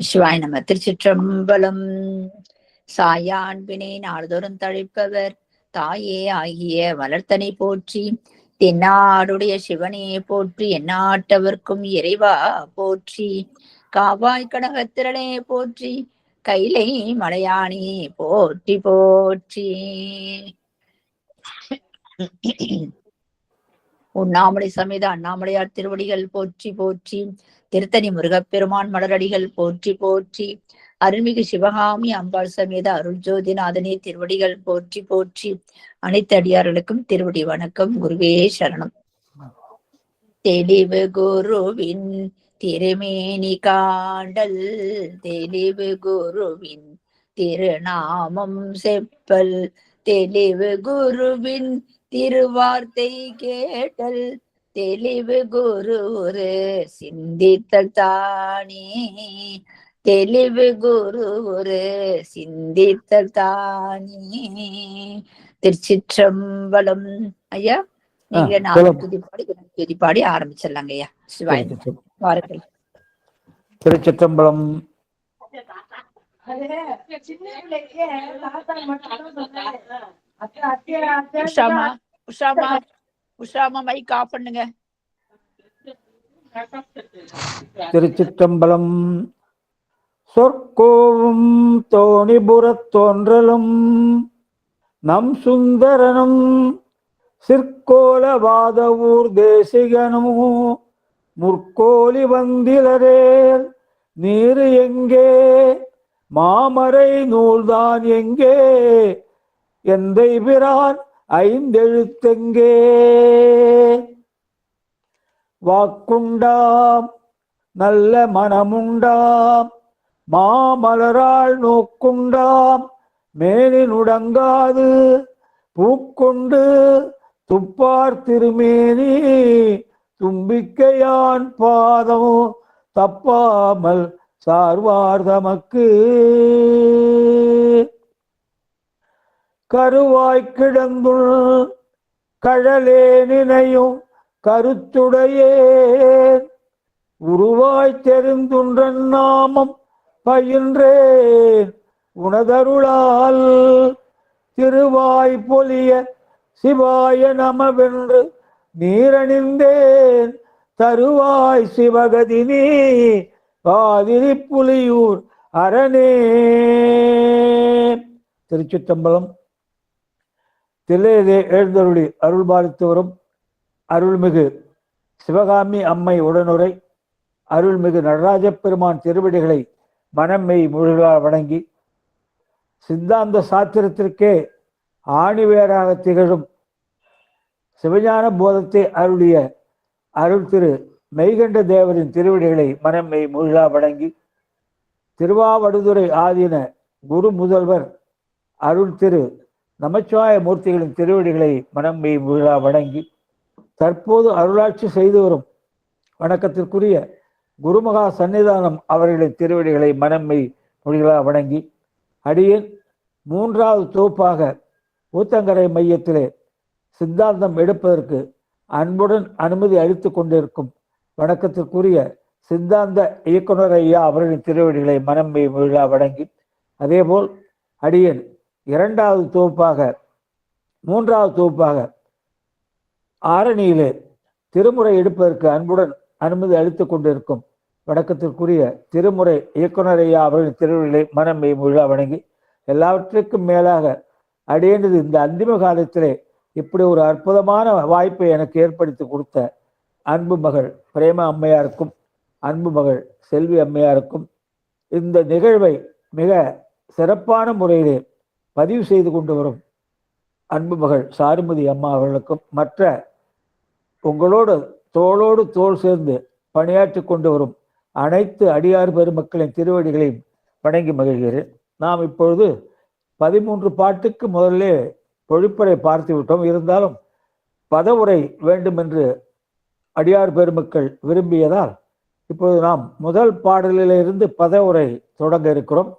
சிவாய் நம. திருச்சிற்றம்பலம். சாயான்பினை நாள்தோறும் தழைப்பவர் தாயே ஆகிய வளர்த்தனை போற்றி. தென்னாடுடைய சிவனையே போற்றி. எந்நாட்டவர்க்கும் இறைவா போற்றி. காவாய் கனகத்திரளே போற்றி. கைலை மலையானே போற்றி போற்றி. உண்ணாமலை சமேத அண்ணாமலையார் திருவடிகள் போற்றி போற்றி. திருத்தணி முருகப்பெருமான் மலரடிகள் போற்றி போற்றி. அருள்மிகு சிவகாமி அம்பாள் சமேத அருள் ஜோதிநாதனே திருவடிகள் போற்றி போற்றி. அனைத்து அடியார்களுக்கும் திருவடி வணக்கம். குருவே சரணம். தெளிவு குருவின் திருமேனி காண்டல், தெளிவு குருவின் திருநாமம் செப்பல், தெளிவு குருவின் திருவார்த்தை கேட்டல், தெளிவு குரு ஒரு சிந்தித்தல் தானே, தெளிவு குரு ஒரு சிந்தித்தல் தானே. திருச்சிற்றம்பலம். ஐயா, நீங்க நாலு துதிப்பாடி ஆரம்பிச்சிடலாங்க ஐயா. சிவாய் வாருங்கள். திருச்சிற்றம்பலம். உஷாமா மைக் ஆஃப் பண்ணுங்க. திருச்சிற்றம்பலம். சொற்கோவும் தோணிபுரத் தோன்றலும் நம் சுந்தரனும் சிற்கோலவாத ஊர் தேசிகனும் முற்கோலி வந்திலரேல் நீரு எங்கே, மாமரை நூல்தான் எங்கே, எந்தை பிரான் ஐந்தெழுத்தெங்கே. வாக்குண்டாம் நல்ல மனமுண்டாம், மாமலரால் நோக்குண்டாம், மேலினுடங்காது பூக்கொண்டு துப்பார் திருமேனி, தும்பிக்கையான் பாதம் தப்பாமல் சார்வார் தமக்கு. கருவாய் கிடந்துள் கழலே நினையும் கருத்துடையேன், உருவாய் தெரிந்துன்றன் நாமம் பயின்றேன் உனதருளால். திருவாய் பொலிய சிவாய நமவென்று நீரணிந்தேன், தருவாய் சிவகதினி பாதிரி புலியூர் அரணே. திருச்சிற்றம்பலம். தில்லையிலே எழுந்தருளி அருள் பாலித்து வரும் அருள்மிகு சிவகாமி அம்மை உடனுரை அருள்மிகு நடராஜ பெருமான் திருவடிகளை மனம்மெய் முழுகளால் வணங்கி, சித்தாந்த சாத்திரத்திற்கே ஆணிவேராக திகழும் சிவஞான போதத்தை அருளிய அருள் திரு மெய்கண்ட தேவரின் திருவடிகளை மனம்மெய் முழுகா வணங்கி, திருவாவடுதுறை ஆதீன குரு முதல்வர் அருள் திரு நமச்சிவாய மூர்த்திகளின் திருவடிகளை மனம்மெய் முழுகா வணங்கி, தற்போது அருளாட்சி செய்து வரும் வணக்கத்திற்குரிய குருமகா சன்னிதானம் அவர்களின் திருவடிகளை மனம்மெய் மொழிகளா வணங்கி, அடியேன் மூன்றாவது தொகுப்பாக ஊத்தங்கரை மையத்திலே சித்தாந்தம் எடுப்பதற்கு அன்புடன் அனுமதி அளித்து கொண்டிருக்கும் வணக்கத்திற்குரிய சித்தாந்த இயக்குனர் ஐயா அவர்களின் திருவடிகளை மனம்மெய் மொழிகளா வணங்கி, அதேபோல் அடியேன் மூன்றாவது தொகுப்பாக ஆரணியிலே திருமுறை எடுப்பதற்கு அன்புடன் அனுமதி அளித்து கொண்டிருக்கும் வணக்கத்திற்குரிய திருமுறை இயக்குனர் ஐயா அவர்களின் திருவடிகளை மனம்மெய் முழுவா வணங்கி, எல்லாவற்றிற்கும் மேலாக அடையேண்டது இந்த அந்திம காலத்திலே இப்படி ஒரு அற்புதமான வாய்ப்பை எனக்கு ஏற்படுத்தி கொடுத்த அன்பு மகள் பிரேமா அம்மையாருக்கும் அன்பு மகள் செல்வி அம்மையாருக்கும், இந்த நிகழ்வை மிக சிறப்பான முறையிலே பதிவு செய்து கொண்டு வரும் அன்பு மகள் சாருமதி அம்மா அவர்களுக்கும், மற்ற உங்களோடு தோளோடு தோள் சேர்ந்து பணியாற்றி கொண்டு வரும் அனைத்து அடியார் பெருமக்களின் திருவடிகளையும் வணங்கி மகிழ்கிறேன். நாம் இப்பொழுது 13 பாட்டுக்கு முதல்ல பொழிப்பறை பார்த்து விட்டோம். இருந்தாலும் பதவுரை வேண்டும் என்று அடியார் பெருமக்கள் விரும்பியதால் இப்பொழுது நாம் முதல் பாடலிலிருந்து பதவுரை தொடங்க இருக்கிறோம்.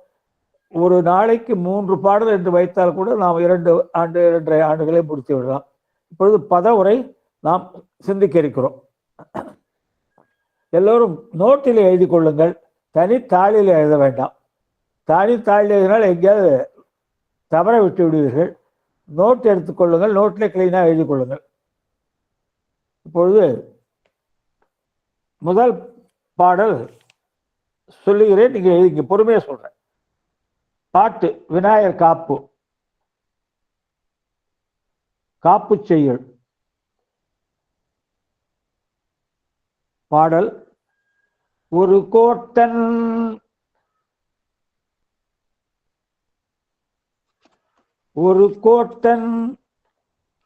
ஒரு நாளைக்கு 3 பாடல் என்று வைத்தால் கூட நாம் 2.5 ஆண்டுகளை முடித்து விடலாம். இப்பொழுது பதவுரை நாம் சிந்திக்க இருக்கிறோம். எல்லோரும் நோட்டில் எழுதி கொள்ளுங்கள். தனி தாளில் எழுத வேண்டாம். தனி தாளில் எழுதினால் எங்கேயாவது தவற விட்டு விடுவீர்கள். நோட் எடுத்துக்கொள்ளுங்கள், நோட்டில் கிளீனாக எழுதி கொள்ளுங்கள். இப்பொழுது முதல் பாடல் சொல்லுகிறேன், நீங்க எழுதிங்க, பொறுமையா சொல்றேன். பாட்டு விநாயகர் காப்பு, காப்பு செய்யுள். பாடல் ஒரு கோட்டன் ஒரு கோட்டன்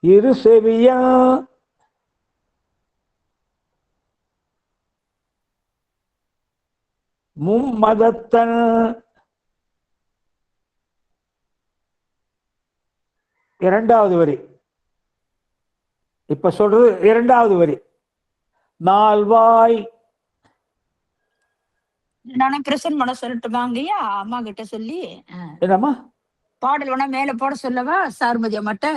இரு செவியா மும்மதத்தன் இரண்டாவது வரி. இப்ப சொல்றது இரண்டாவது வரி. நால்வாய். நானே பிரசன்ட் பண்ண சொல்லட்டுமாங்கய்யா? அம்மா கிட்ட சொல்லி என்னம்மா பாடல் வேணா மேல போட சொல்லவா சாருமதி அம்மாட்ட?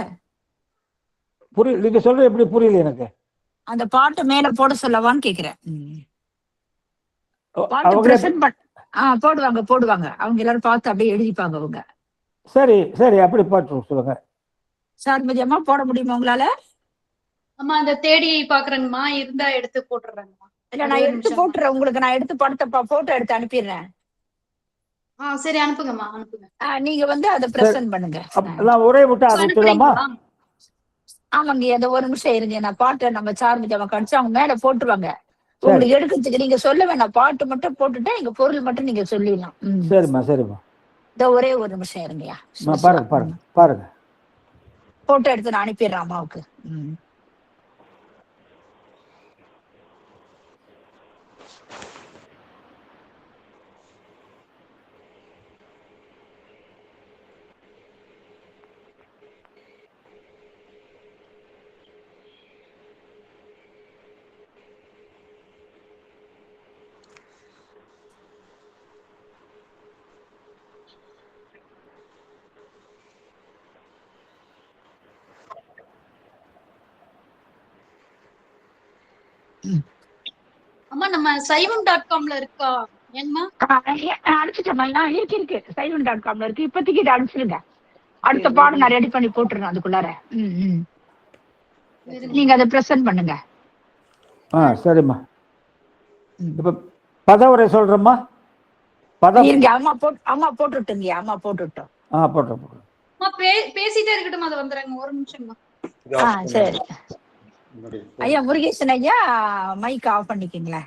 புரியல, நீங்க சொல்றது எப்படி புரியல எனக்கு. அந்த பாட்டு மேல போட சொல்லவான்னு கேக்குறேன். பாட்டு அவங்களே பிரசன்ட் பண்ண போடுவாங்க போடுவாங்க. அவங்க எல்லாரும் பார்த்து அப்படியே எழுதிப்பாங்க அவங்க. சரி சரி, அப்படி பாட்டு சொல்லுங்க. சாருமதி அம்மா போட முடியுமா உங்களால? அம்மா அந்த தேடி பாக்குறேங்கம்மா, இருந்தா எடுத்து போட்டுறேங்கம்மா. இல்ல நான் எடுத்து போட்டுறேன் உங்களுக்கு. நான் எடுத்து படத்தை போட்டோ எடுத்து அனுப்பிடுறேன். சரி அனுப்புங்கம்மா, அனுப்புங்க. நீங்க வந்து அதை பிரசன்ட் பண்ணுங்க. நான் ஒரே விட்டு அனுப்பிடலாமா? ஆமாங்க, அந்த ஒரு நிமிஷம் இருங்க. நான் பாட்டை நம்ம சாருமதி அம்மா கடிச்சு அவங்க மேல போட்டுருவாங்க. உங்களுக்கு எடுக்கிறதுக்கு நீங்க சொல்ல வேணாம். பாட்டு மட்டும் போட்டுட்டு எங்க பொருள் மட்டும் நீங்க சொல்லிடலாம். சரிம்மா சரிம்மா. இந்த ஒரே ஒரு நிமிஷம் இருங்கய்யா. பாருங்க பாருங்க பாருங்க. போட்டோ எடுத்து நான் அனுப்பிடுறேன் அம்மாவுக்கு. அம்மா நம்ம சைவம்.comல இருக்கா ஏங்கம்மா? அனுப்பிச்சிட்டேம்மா. இருக்கு சைவம்.comல இருக்கு. இப்போதைக்கு இதை அனுப்பிச்சிருங்க. அடுத்த பாடம் நான் ரெடி பண்ணி போட்டுருங்க அதுக்குள்ளார. நீங்க அதை பிரசன்ட் பண்ணுங்க. சரிம்மா. இப்ப பதவுரை சொல்றேம்மா. இருங்க, அம்மா போட்டுட்டுங்க. அம்மா போட்டுட்டோம். போட்டோம். அம்மா பேசிட்டே இருக்கட்டும், அது வந்துடுறாங்க. ஒரு நிமிஷம்மா. சரி ஐயா. முருகேசன் ஐயா மைக் ஆஃப் பண்ணிக்கீங்களேன்.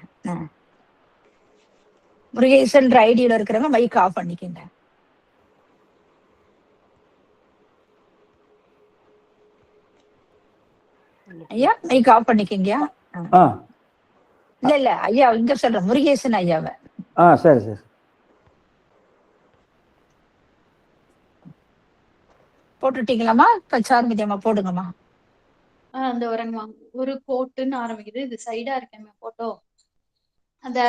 முருகேசன் ஐடியில இருக்கிறவங்க மைக் ஆஃப் பண்ணிக்கங்க. ஐயா மைக் ஆஃப் பண்ணிக்கங்க. இல்ல ஐயா இங்க சொல்ற முருகேசன் ஐயாவை. சரி சரி. போட்டுட்டீங்களாம்மா? இப்ப சாருமதி அம்மா போடுங்கம்மா. அந்த வரங்கம்மா. ஒரு கோட்டுன்னு ஆரம்பிக்குது. இது சைடா இருக்கேன் போட்டோ. அந்த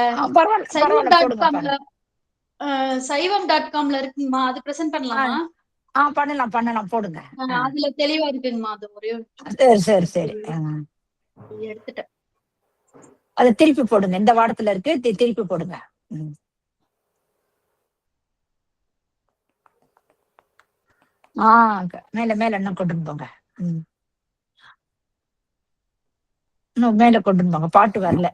சைவம்.comல இருக்குங்கம்மா, அது பிரசன்ட் பண்ணலாமா? பண்ணலாம் போடுங்க. அதுல தெளிவா இருக்குங்கம்மா. அது ஒரே சரி சரி. எடுத்துட்டேன். அதை திருப்பி போடுங்க. இந்த வாரத்துல இருக்கு, திருப்பி போடுங்க. மேல மேல என்ன கொண்டு போங்க. இன்னும் மேல கொண்டு போங்க. பாட்டு வரல.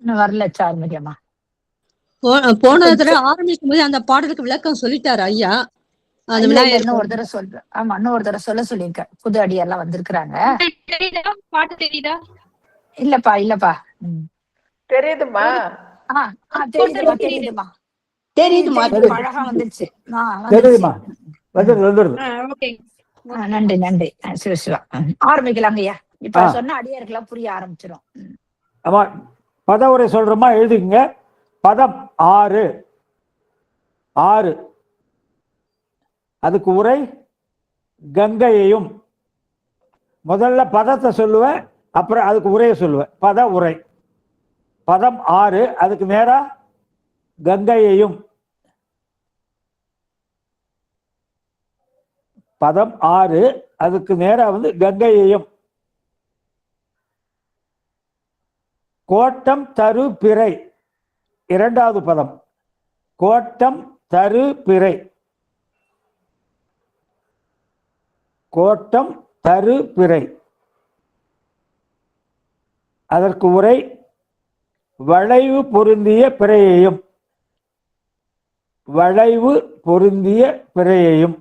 இன்னும் வரல சாருமதி அம்மா. போன தடவை ஆரம்பிக்கும் போது அந்த பாடலுக்கு விளக்கம் சொல்லிட்டாரு ஐயா. இன்னும் ஒரு தடவை சொல்றேன். ஆமா, இன்னும் ஒரு தடவை சொல்லியிருக்கேன். புது அடியெல்லாம் வந்திருக்கிறாங்க. பாட்டு தெரியுதா? இல்லப்பா. தெரியுதுமா? தெரியுதுமா. அழகா வந்துருச்சு. நன்றி நன்றி. சிவசிவா ஆரம்பிக்கலாங்க ஐயா. இப்ப சொன்ன அடியாருக்கெல்லாம் புரிய ஆரம்பிச்சிடும். ஆமா, பதவுரை சொல்றோமா? எழுதிங்க. பதம் 6. அதுக்கு உரை கங்கையையும். முதல்ல பதத்தை சொல்லுவேன், அப்புறம் அதுக்கு உரையை சொல்லுவேன். பத உரை. பதம் 6, அதுக்கு நேரா கங்கையையும். பதம் 6. அதுக்கு நேரா கங்கையையும். கோட்டம் தரு பிறை, இரண்டாவது பதம். கோட்டம் தரு பிறை, கோட்டம் தரு பிறை. அதற்கு உரை வளைவு பொருந்திய பிறையையும், வளைவு பொருந்திய பிறையையும்.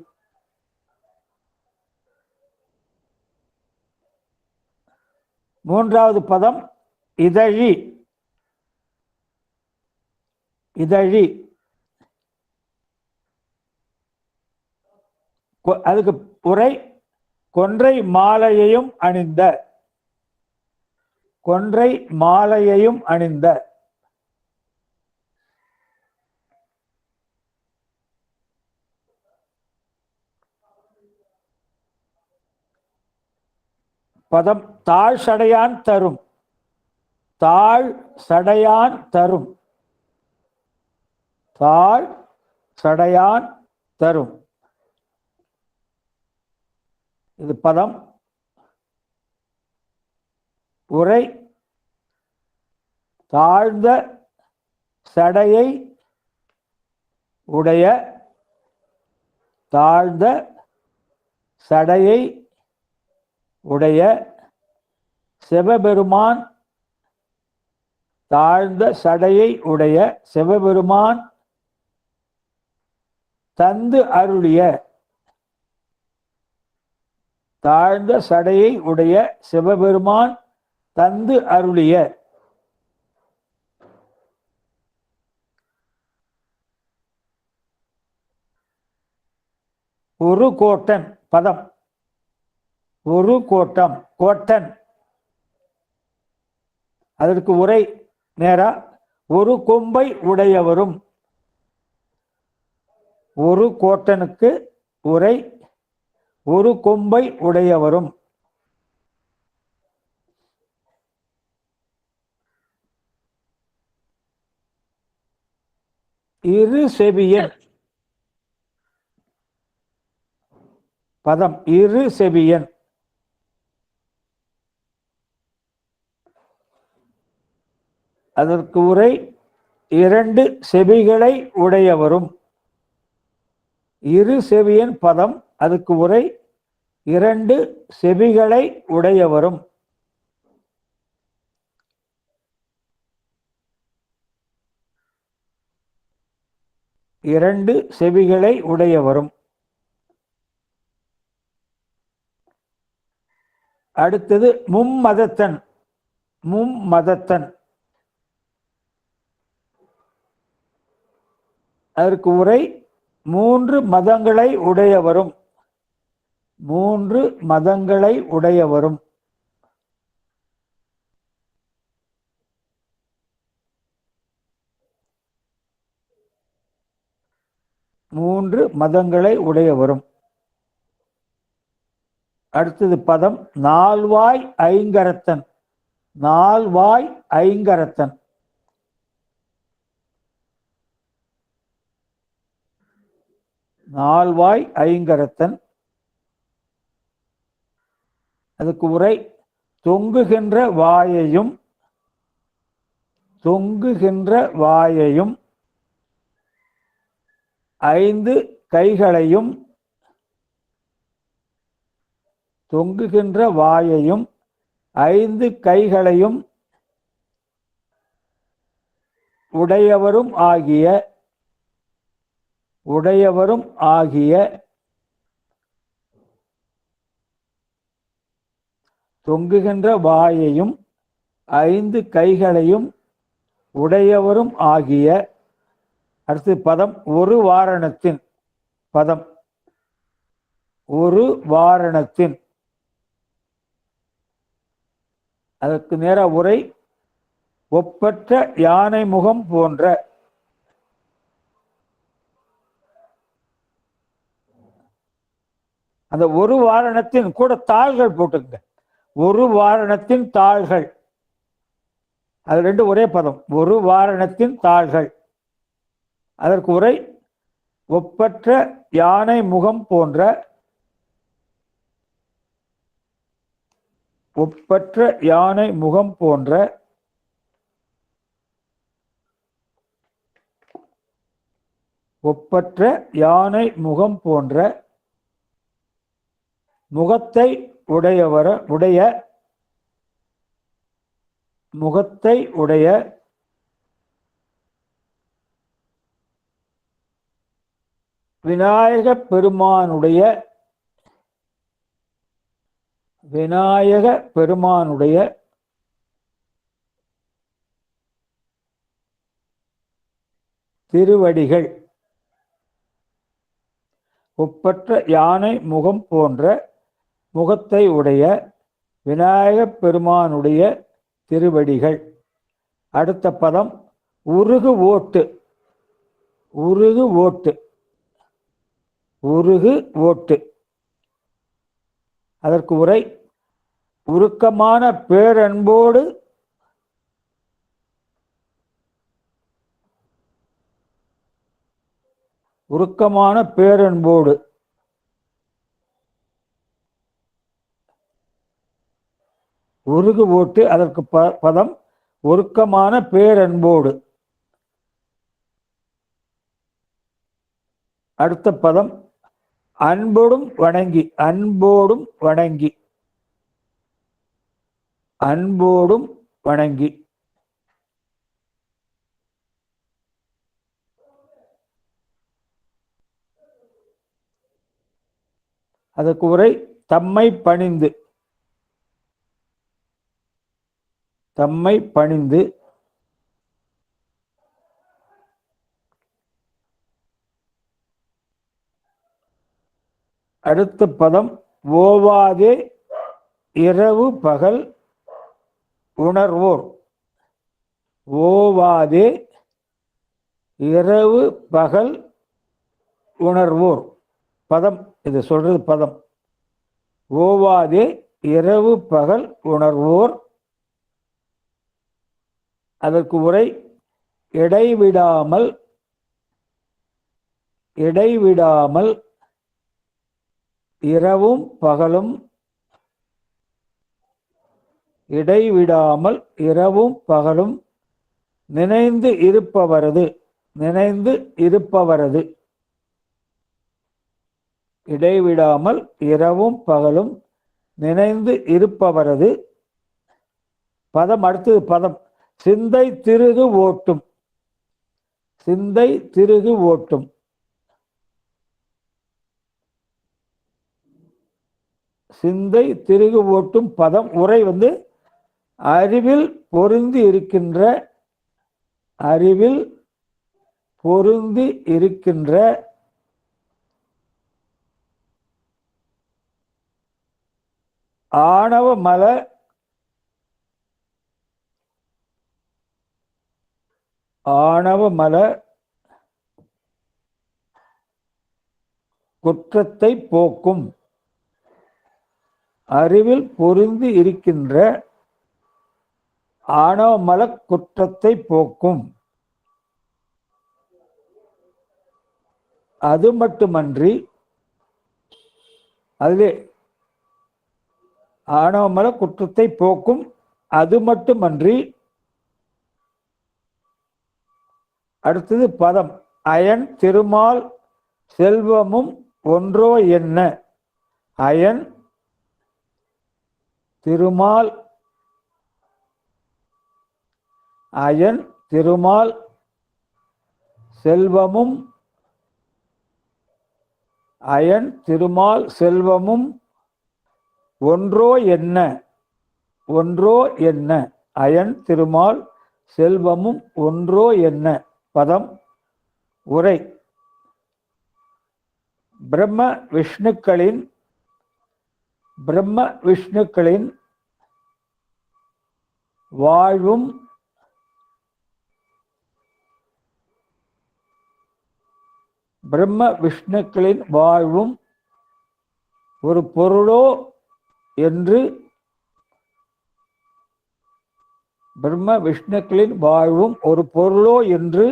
மூன்றாவது பதம் இதழி, இதழி. அதுக்கு உரை கொன்றை மாலையையும் அணிந்த, கொன்றை மாலையையும் அணிந்த. பதம் தாழ் சடையான் தரும், தாழ் சடையான் தரும், தாழ் சடையான் தரும். இது பதம். உரை தாழ்ந்த சடையை உடைய, தாழ்ந்த சடையை உடைய சிவபெருமான், தாழ்ந்த சடையை உடைய சிவபெருமான் தந்து அருளிய, தாழ்ந்த சடையை உடைய சிவபெருமான் தந்து அருளிய. ஒரு கோட்டன் பதம். ஒரு கோட்டம், கோட்டன். அதற்கு உரை நேரா ஒரு கொம்பை உடையவரும். ஒரு கோட்டனுக்கு உரை ஒரு கொம்பை உடையவரும். இரு செவியன் பதம். இரு செவியன். அதற்கு உரை இரண்டு செவிகளை உடையவரும். இரு செவியன் பதம். அதுக்கு உரை இரண்டு செவிகளை உடையவரும். இரண்டு செவிகளை உடையவரும். அடுத்தது மும்மதத்தன். மும்மதத்தன். அதற்கு உரை மூன்று மதங்களை உடையவரும். மூன்று மதங்களை உடையவரும். மூன்று மதங்களை உடையவரும். அடுத்தது பதம் நால்வாய் ஐங்கரத்தன். நால்வாய் ஐங்கரத்தன். நால்வாய் ஐங்கரத்தன். அதுக்கு உரை தொங்குகின்ற வாயையும், தொங்குகின்ற வாயையும் ஐந்து கைகளையும், தொங்குகின்ற வாயையும் ஐந்து கைகளையும் உடையவரும் ஆகிய, உடையவரும் ஆகிய. தொங்குகின்ற வாயையும் ஐந்து கைகளையும் உடையவரும் ஆகிய. அடுத்து பதம் ஒரு வாரணத்தின். பதம் ஒரு வாரணத்தின். அதற்கு நேர உரை ஒப்பற்ற யானை முகம் போன்ற. அந்த ஒரு வாரணத்தின் கூட தாள்கள் போட்டுங்க. ஒரு வாரணத்தின் தாள்கள். அது ரெண்டு ஒரே பதம். ஒரு வாரணத்தின் தாள்கள். அதற்கு உரை ஒப்பற்ற யானை முகம் போன்ற ஒப்பற்ற யானை முகம் போன்ற முகத்தை உடைய விநாயகப் பெருமானுடைய திருவடிகள். ஒப்பற்ற யானை முகம் போன்ற முகத்தை உடைய விநாயகப் பெருமானுடைய திருவடிகள். அடுத்த பதம் உருகு ஓட்டு. அதற்கு உரை உருக்கமான பேரன்போடு உருகு ஓட்டு. அதற்கு பதம் உருக்கமான பேரன்போடு. அடுத்த பதம் அன்போடும் வணங்கி. அதற்கு உரை தம்மை பணிந்து. அடுத்த பதம் ஓவாதே இரவு பகல் உணர்வோர். ஓவாதே இரவு பகல் உணர்வோர். பதம் இது சொல்றது பதம். ஓவாதே இரவு பகல் உணர்வோர். அதற்கு உரை இடைவிடாமல் இரவும் பகலும் நினைந்து இருப்பவரது. இடைவிடாமல் இரவும் பகலும் நினைந்து இருப்பவரது. பதம் அடுத்தது பதம் சிந்தை திருகு ஓட்டும். சிந்தை திருகு ஓட்டும் பதம். உரை அறிவில் பொருந்தி இருக்கின்ற ஆணவமல குற்றத்தை போக்கும். அறிவில் பொருந்தி இருக்கின்ற ஆணவமல குற்றத்தை போக்கும். அது மட்டுமன்றி அதிலே ஆணவமல குற்றத்தை போக்கும். அது மட்டுமன்றி அடுத்தது பதம் அயன் திருமால் செல்வமும் ஒன்றோ என்ன. அயன் திருமால் செல்வமும் ஒன்றோ என்ன. அயன் திருமால் செல்வமும் ஒன்றோ என்ன. பதம் உரை பிரம்ம விஷ்ணுக்களின் வாழ்வும் ஒரு பொருளோ என்று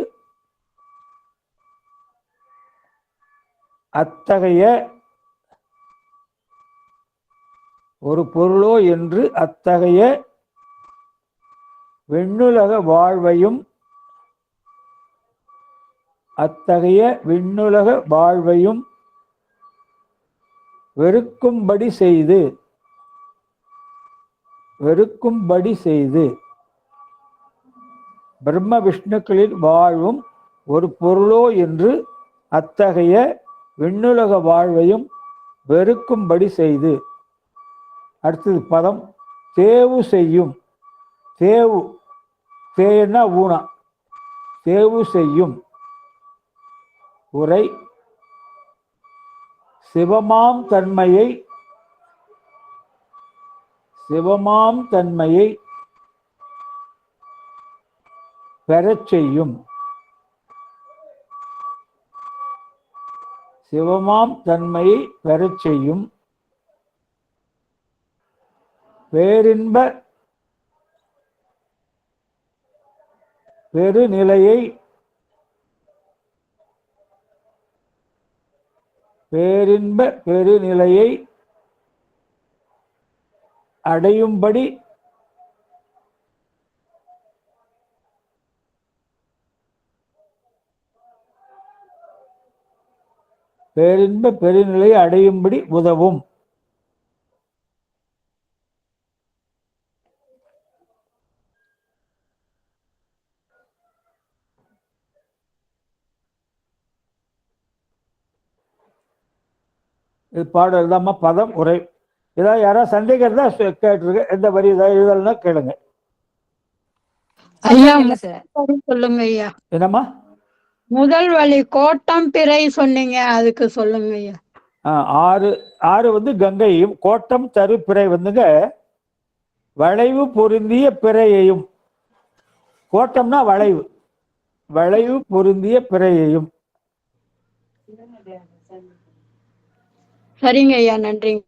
அத்தகைய ஒரு பொருளோ என்று அத்தகைய விண்ணுலக வாழ்வையும் வெறுக்கும்படி செய்து பிரம்ம விஷ்ணுக்களின் வாழ்வும் ஒரு பொருளோ என்று அத்தகைய விண்ணுலக வாழ்வையும் வெறுக்கும்படி செய்து. அடுத்தது பதம் தேவு செய்யும். தேன்னா ஊனா. தேவு செய்யும் உரை சிவமாம் தன்மையை பெறச் செய்யும். சிவமாம் தன்மையை பெறச் செய்யும். பேரின்ப பெருநிலையை அடையும்படி உதவும். இது பாடல் தாம்மா, பதம் உரை. ஏதாவது யாராவது சந்தேகம் இருந்தா கேட்டுருக்கு. எந்த வரி ஏதாவது எழுதலன்னா கேளுங்க. ஐயா இல்ல சார். சொல்லுங்க ஐயா. என்னம்மா? முதல் வழி கோட்டம் பிறை சொன்னீங்க, அதுக்கு சொல்லுங்க ஐயா. ஆறு வந்து கங்கையும், கோட்டம் தரு பிறை வந்துங்க வளைவு பொருந்திய பிறையையும். கோட்டம்னா வளைவு பொருந்திய பிறையையும். சரிங்க ஐயா, நன்றிங்க.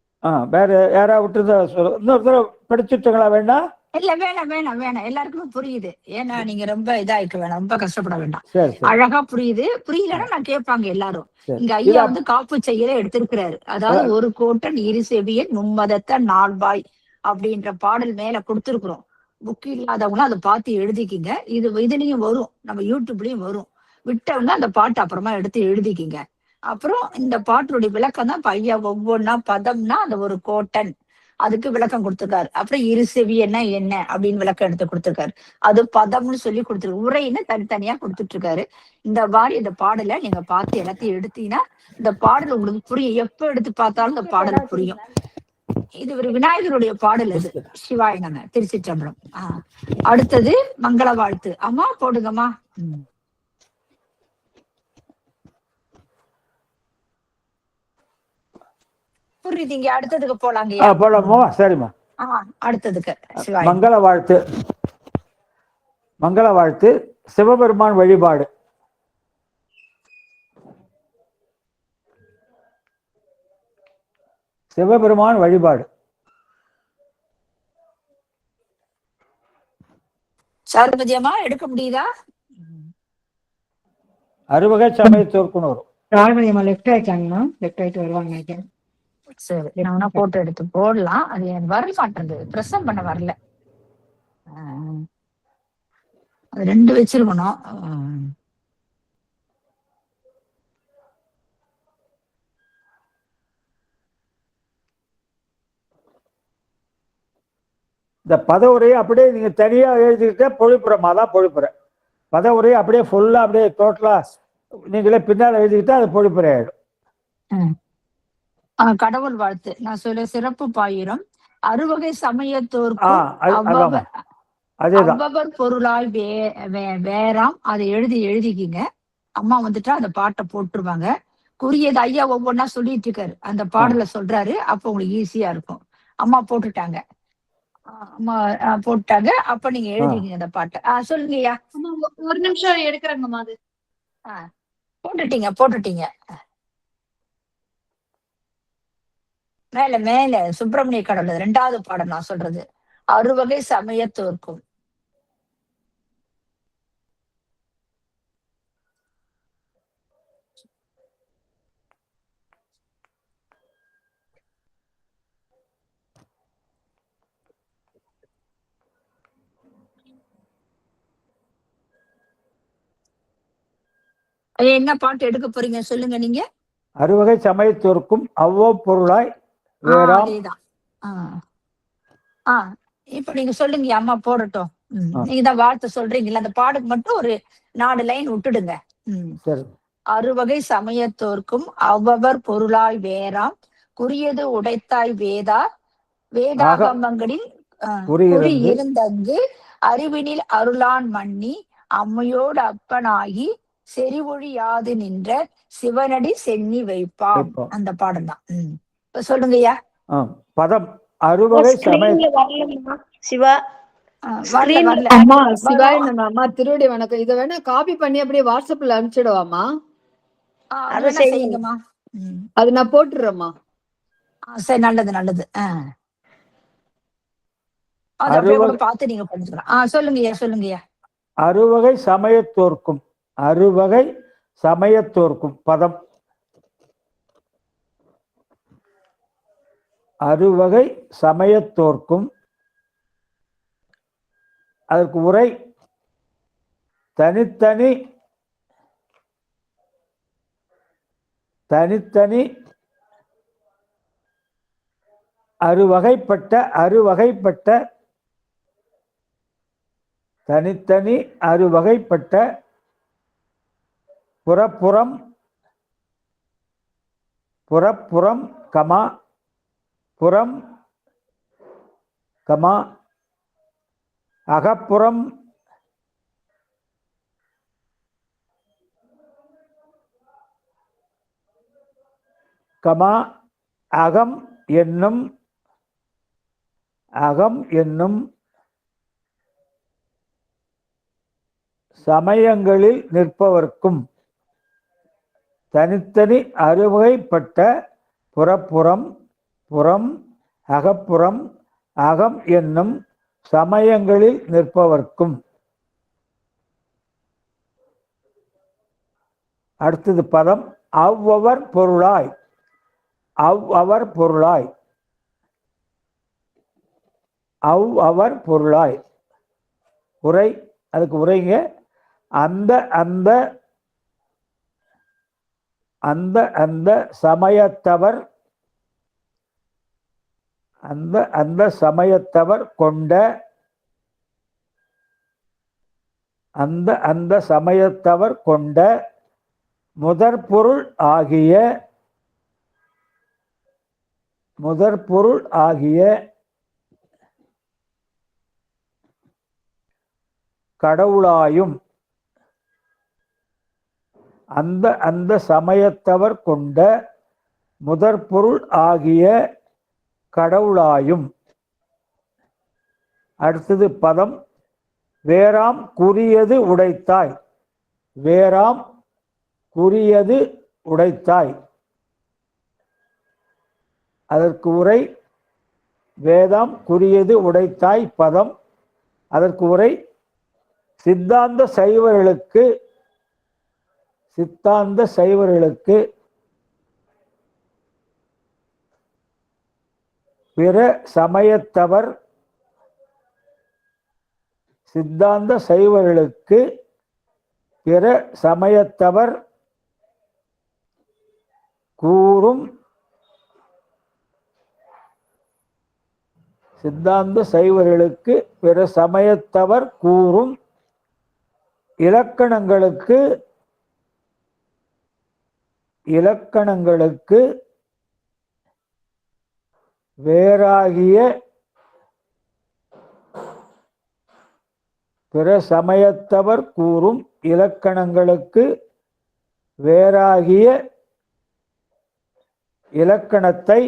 வேற யாரா விட்டுருந்தா சொல்லுங்க. இன்னொரு தடவை படிச்சுட்டுங்களா? வேண்டாம் இல்ல, வேணாம் எல்லாருக்குமே புரியுது. ஏன்னா நீங்க ரொம்ப இதாயிக்க வேணாம், ரொம்ப கஷ்டப்பட வேண்டாம். சரி. அழகா புரியுது. புரியலன்னா நான் கேட்பாங்க எல்லாரும். சரி. இங்க ஐயா வந்து காப்பு செய்யல எடுத்திருக்கிறாரு. அதாவது ஒரு கோட்டன் இரு செவியன் மும்மதத்த நால்பாய் அப்படின்ற பாடல் மேல கொடுத்திருக்கிறோம். புக் இல்லாதவங்களும் அதை பார்த்து எழுதிக்கிங்க. இதுலயும் வரும், நம்ம யூடியூப்லயும் வரும். விட்டவங்க அந்த பாட்டு அப்புறமா எடுத்து எழுதிக்கிங்க. அப்புறம் இந்த பாட்டுடைய விளக்கம் தான் இப்ப ஐயா ஒவ்வொன்னா பதம்னா அந்த ஒரு கோட்டன், அதுக்கு விளக்கம் கொடுத்திருக்காரு. அப்புறம் இரு செவியன்னா என்ன அப்படின்னு விளக்கம் எடுத்து கொடுத்திருக்காரு. அது பதம்னு சொல்லி கொடுத்துருக்கு. உரைன்னு தனித்தனியா கொடுத்துட்டு இருக்காரு. இந்த மாதிரி இந்த பாடலை நீங்க பார்த்து எல்லாத்தையும் எடுத்தீங்கன்னா இந்த பாடல் உங்களுக்கு புரியும். எப்ப எடுத்து பார்த்தாலும் இந்த பாடல் புரியும். இது ஒரு விநாயகருடைய பாடல். இது சிவாய நம, திருச்சிற்றம்பலம். அடுத்தது மங்கள வாழ்த்து. அம்மா போடுங்கம்மா. புரியுதுங்க. அடுத்ததுக்கு போலாங்க. போலாமா? சரிம்மா. அடுத்ததுக்கு மங்கள வாழ்த்து சிவபெருமான் வழிபாடு. சாருமதியம்மா எடுக்க முடியுதா? அறுவகை சமயத்தோர்க்குன்னு வரும். சாருமதியம்மா லெஃப்ட் ஆயிட்டாங்கண்ணா, லெஃப்ட் ஆயிட்டு வருவாங்க. சரி, நான் போட்டோ எடுத்து போடலாம். அது எனக்கு வர மாட்டேங்குது, பிரசம் பண்ண வரல. அது 2 வச்சிருக்கணும். இந்த பத உரையை அப்படியே நீங்க தனியா எழுதிக்கிட்ட பொழிப்புறமா தான் பொழிப்புறேன். பத உரையை அப்படியே ஃபுல்லா அப்படியே டோட்டலா நீங்களே பின்னால் எழுதிக்கிட்டா அது பொழிப்புரை ஆயிடும். கடவுள் வாழ்த்து நான் சொல்ல சிறப்பு பாயிரம் அறுவகை சமயத்தோர்க்கும் அவ்வவர் பொருளாய் வேறாம். அதை எழுதிக்கிங்க. அம்மா வந்துட்டா அந்த பாட்டை போட்டுருவாங்க. குறியது ஐயா ஒவ்வொன்னா சொல்லிட்டு இருக்காரு, அந்த பாடல சொல்றாரு. அப்ப உங்களுக்கு ஈஸியா இருக்கும். அம்மா போட்டுட்டாங்க. அப்ப நீங்க எழுதிக்கிங்க அந்த பாட்டை. சொல்லுங்கய்யா. ஒரு நிமிஷம் எடுக்கிறேங்கம்மா. அது போட்டுட்டீங்க. மேல சுப்பிரமணிய கடவுள் 2வது பாடம் நான் சொல்றது. அறுவகை சமயத்தோர்க்கும். என்ன பாட்டு எடுக்க போறீங்க சொல்லுங்க நீங்க. அறுவகை சமயத்தோர்க்கும் அவ்வோ பொருளாய் வேறாம். அதேதான். ஆஹ் ஆஹ் இப்ப நீங்க சொல்லுங்க, அம்மா போடட்டும். ஆ. நீங்க தான் வாழ்த்து சொல்றீங்கல்ல, அந்த பாடுக்கு மட்டும் ஒரு 4 லைன் விட்டுடுங்க. சரி. அறுவகை சமயத்தோர்க்கும் அவ்வவர் பொருளாய் வேறாம் குறியது உடைத்தாய் வேதாகமங்களில் குறி குறியிருந்து இருந்தங்கு அறிவினில் அருளான் மன்னி அம்மையோடு அப்பனாகி செறிவொழியாது நின்ற சிவனடி சென்னி வைப்பாம். வைப்போம். அந்த பாடம் தான். இப்ப சொல்லுங்கய்யா. பதம் அறுவகை சமய சிவா வரல வரல அம்மா வரும். சிவாய நம்ம அம்மா திருவடி வணக்கம். இதை வேணா காப்பி பண்ணி அப்படியே வாட்ஸ்அப்ல அனுப்பிச்சிடுவாமா? அது வேணா செய்யுங்கம்மா. அது நான் போட்டுடுறேம்மா. சரி, நல்லது நல்லது. அது அப்படியே கூட பார்த்து நீங்க பண்ணிக்கலாம். சொல்லுங்கய்யா சொல்லுங்கய்யா. அறுவகை சமயத்தோர்க்கும் அறுவகை சமயத்தோர்க்கும் பதம் அறுவகை சமயத்தோர்க்கும். அதற்கு உரை தனித்தனி தனித்தனி அறுவகைப்பட்ட தனித்தனி அறுவகைப்பட்ட புறப்புறம் கமா புறம் கமா அகப்புறம் கமா அகம் என்னும் சமயங்களில் நிற்பவர்க்கும். தனித்தனி அறுவகைப்பட்ட புறம் அகப்புறம் அகம் என்னும் சமயங்களில் நிற்பவர்க்கும். அடுத்தது பதம் அவ்வவர் பொருளாய் உரை. அதுக்கு உரைங்க அந்த அந்த அந்த அந்த சமயத்தவர் அந்த அந்த சமயத்தவர் கொண்ட அந்த அந்த சமயத்தவர் கொண்ட முதற்பொருள் ஆகிய கடவுளாயும். அந்த அந்த சமயத்தவர் கொண்ட முதற்பொருள் ஆகிய கடவுளாயும். அடுத்தது பதம் வேறாம் குறியது உடைத்தாய். அதற்கு உரை வேதாம் குறியது உடைத்தாய் பதம். அதற்கு உரை சித்தாந்த சைவர்களுக்கு பிற சமயத்தவர் சித்தாந்த சைவர்களுக்கு பிற சமயத்தவர் கூறும் சித்தாந்த சைவர்களுக்கு பிற சமயத்தவர் கூறும் இலக்கணங்களுக்கு வேறாகிய பிற சமயத்தவர் கூறும் இலக்கணங்களுக்கு வேறாகிய இலக்கணத்தை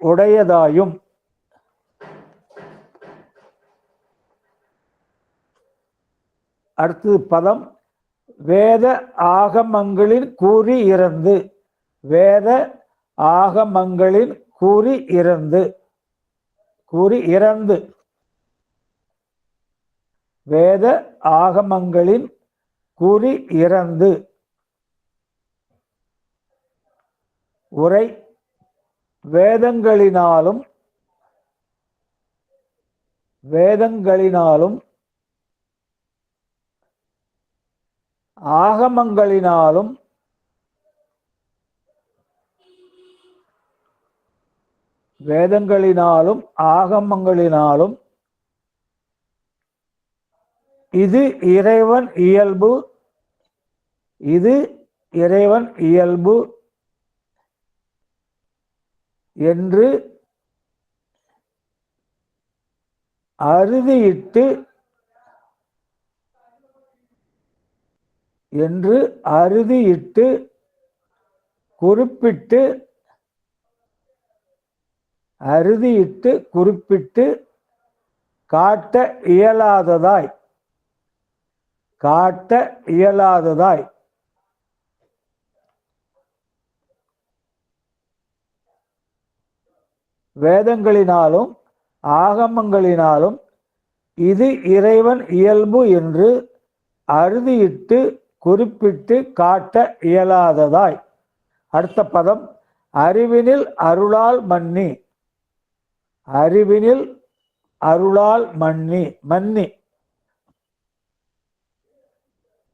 உடையதாயும். அடுத்தது பதம் வேத ஆகமங்களின் கூறி இறந்து. வேத ஆகமங்களின் கூறி இறந்து வேத ஆகமங்களின் கூறி இறந்து. உரை வேதங்களினாலும் ஆகமங்களினாலும் வேதங்களினாலும் ஆகமங்களினாலும் இது இறைவன் இயல்பு, இது இறைவன் இயல்பு என்று அறுதியிட்டு குறிப்பிட்டு காட்ட இயலாததாய் வேதங்களினாலும் ஆகமங்களினாலும் இது இறைவன் இயல்பு என்று அறுதியிட்டு குறிப்பிட்டு காட்ட இயலாததாய். அடுத்த பதம் அறிவினில் அருளால் மன்னி. அறிவினில் அருளால் மன்னி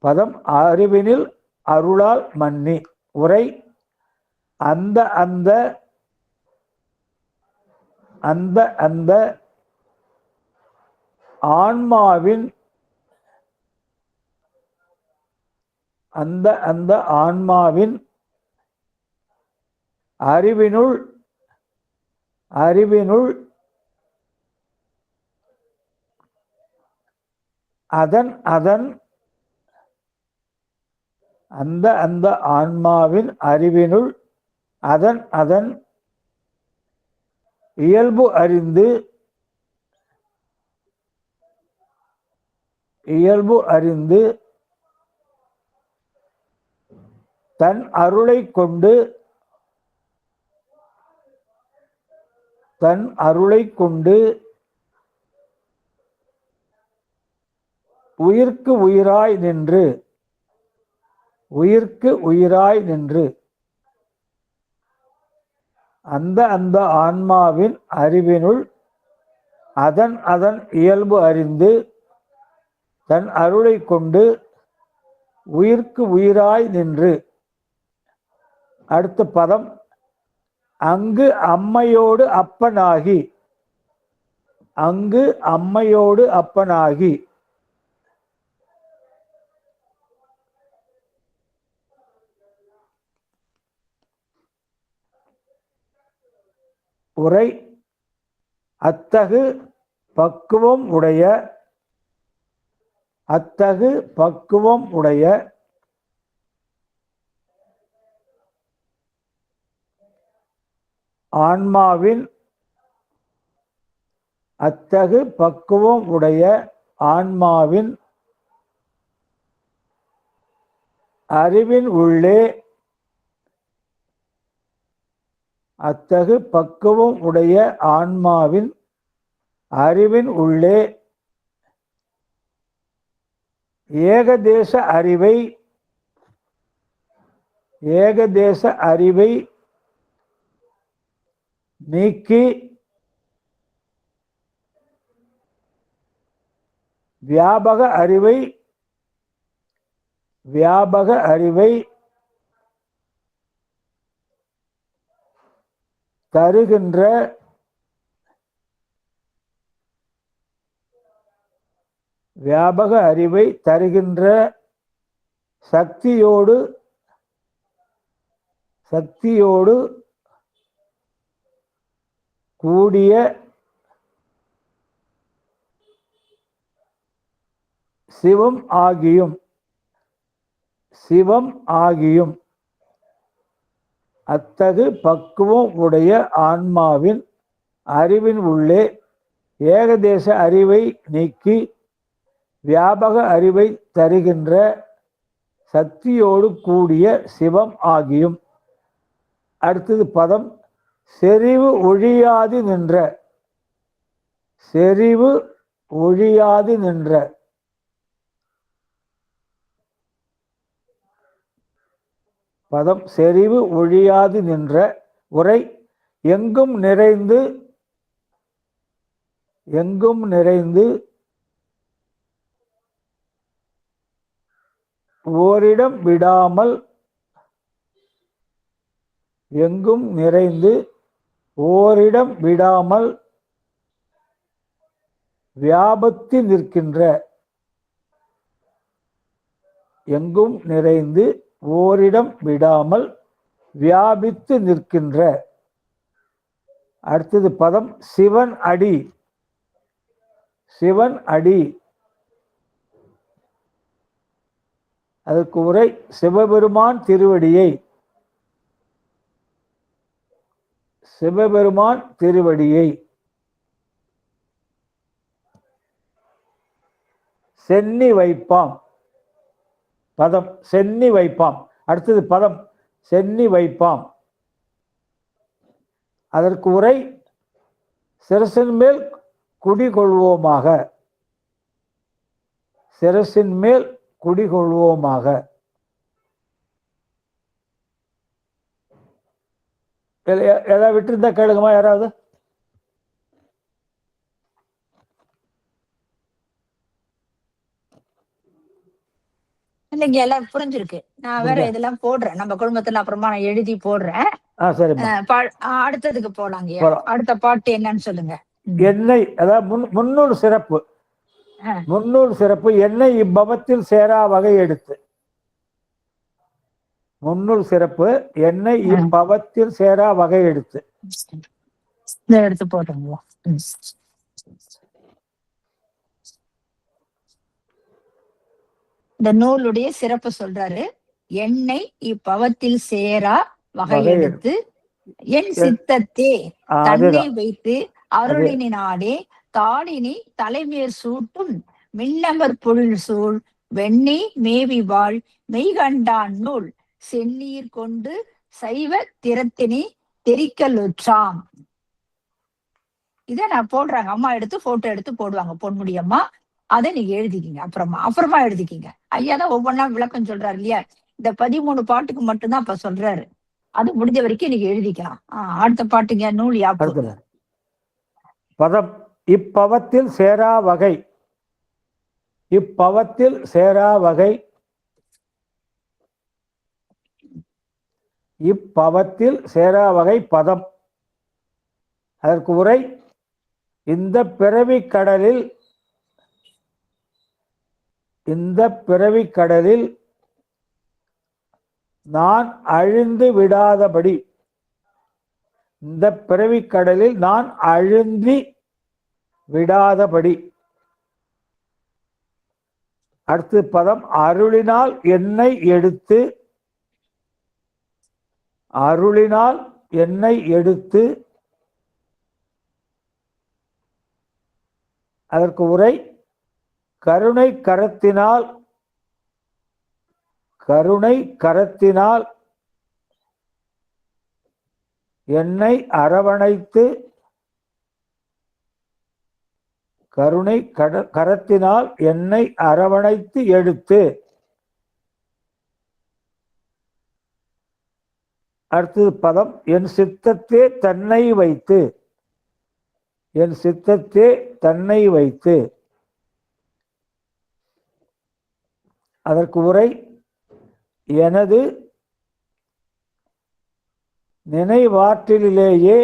பதம் அறிவினில் அருளால் மன்னி. உரை அந்த ஆன்மாவின் அறிவினுள் ஆன்மாவின் அறிவினுள் அதன் இயல்பு அறிந்து தன் அருளைக் கொண்டு உயிர்க்கு உயிராய் நின்று அந்த ஆன்மாவின் அறிவினுள் அதன் இயல்பு அறிந்து தன் அருளைக் கொண்டு உயிர்க்கு உயிராய் நின்று. அடுத்த பதம் அங்கு அம்மையோடு அப்பனாகி. உரை அத்தகு பக்குவம் உடைய ஆன்மாவின் அறிவின் உள்ளே ஏகதேச அறிவை நீக்கி வியாபக அறிவை தருகின்ற சக்தியோடு கூடிய சிவம் ஆகியும் அத்தகு பக்குவம் உடைய ஆன்மாவின் அறிவின் உள்ளே ஏகதேச அறிவை நீக்கி வியாபக அறிவை தருகின்ற சக்தியோடு கூடிய சிவம் ஆகியும். அடுத்தது பதம் செறிவு ஒழியாது நின்ற. பதம் செறிவு ஒழியாது நின்ற. உரை எங்கும் நிறைந்து ஓரிடம் விடாமல் எங்கும் நிறைந்து ஓரிடம் விடாமல் வியாபித்து நிற்கின்ற எங்கும் நிறைந்து ஓரிடம் விடாமல் வியாபித்து நிற்கின்ற. அடுத்தது பதம் சிவன் அடி. சிவன் அடி அதற்கு உரை சிவபெருமான் திருவடியை. சிவபெருமான் திருவடியை. சென்னி வைப்பாம் பதம் சென்னி வைப்பாம். அடுத்தது பதம் சென்னி வைப்பாம் அதற்கு உரை சிரசின் மேல் குடிகொள்வோமாக. சிரசின் மேல் குடிகொள்வோமாக. ஏதாவது விட்டுருந்தா கேளுங்கம்மா யாராவது. இல்லைங்க, எல்லாம் புரிஞ்சிருக்கு. நான் வேற இதெல்லாம் போடுறேன், நம்ம குடும்பத்துல அப்புறமா நான் எழுதி போடுறேன். அடுத்ததுக்கு போலாங்க. அடுத்த பாட்டு என்னன்னு சொல்லுங்க. எண்ணெய், அதாவது முன்னூறு சிறப்பு. முன்னூறு சிறப்பு எண்ணெய் இப்பவத்தில் சேரா வகை எடுத்து. முன்னூறு சிறப்பு எண்ணெய் இப்பவத்தில் சேரா வகை எடுத்து. எடுத்து போடுறோம். இந்த நூலுடைய சிறப்பு சொல்றாரு. எண்ணெய் இப்பவத்தில் சேரா வகை எடுத்து என் சித்தத்தே தன்னை வைத்து அருளினாடே தாளினி தலைமையர் சூட்டும் மின்னமர் பொருள் சூழ் வெண்ணி மேவிவாள் மெய்கண்டான் நூல் செந்நீர் கொண்டு சைவ திறத்தினி தெரிக்கலுற்றாம். இத நான் போடுறாங்க. அம்மா எடுத்து போட்டோ எடுத்து போடுவாங்க, பொன்முடியம்மா. அதை நீங்க எழுதிக்கிங்க. அப்புறமா எழுதிக்கிங்க. ஐயா தான் ஒவ்வொன்னா விளக்கம் சொல்றாரு இல்லையா. இந்த 13 பாட்டுக்கு மட்டும்தான் இப்ப சொல்றாரு. அது முடிஞ்ச வரைக்கும் நீங்க எழுதிக்கலாம். அடுத்த பாட்டுங்க. நூல் யாப்பு. பதம் இப்பவத்தில் சேரா வகை. இப்பவத்தில் சேரா வகை. இப்பவத்தில் சேரா வகை பதம். அதற்கு உரை இந்த பிறவிக் கடலில் நான் அழிந்து விடாதபடி. இந்த பிறவிக் கடலில் நான் அழுந்தி விடாதபடி. அடுத்து பதம் அருளினால் என்னை எடுத்து. அருளினால் என்னை எடுத்து. அதற்கு உரை கருணை கரத்தினால் என்னை அரவணைத்து. கருணை கரத்தினால் என்னை அரவணைத்து எடுத்து. அடுத்தது பதம் என் சித்தத்தே தன்னை வைத்து. என் சித்தத்தே தன்னை வைத்து. அதற்கு உரை எனது நினைவாற்றலிலேயே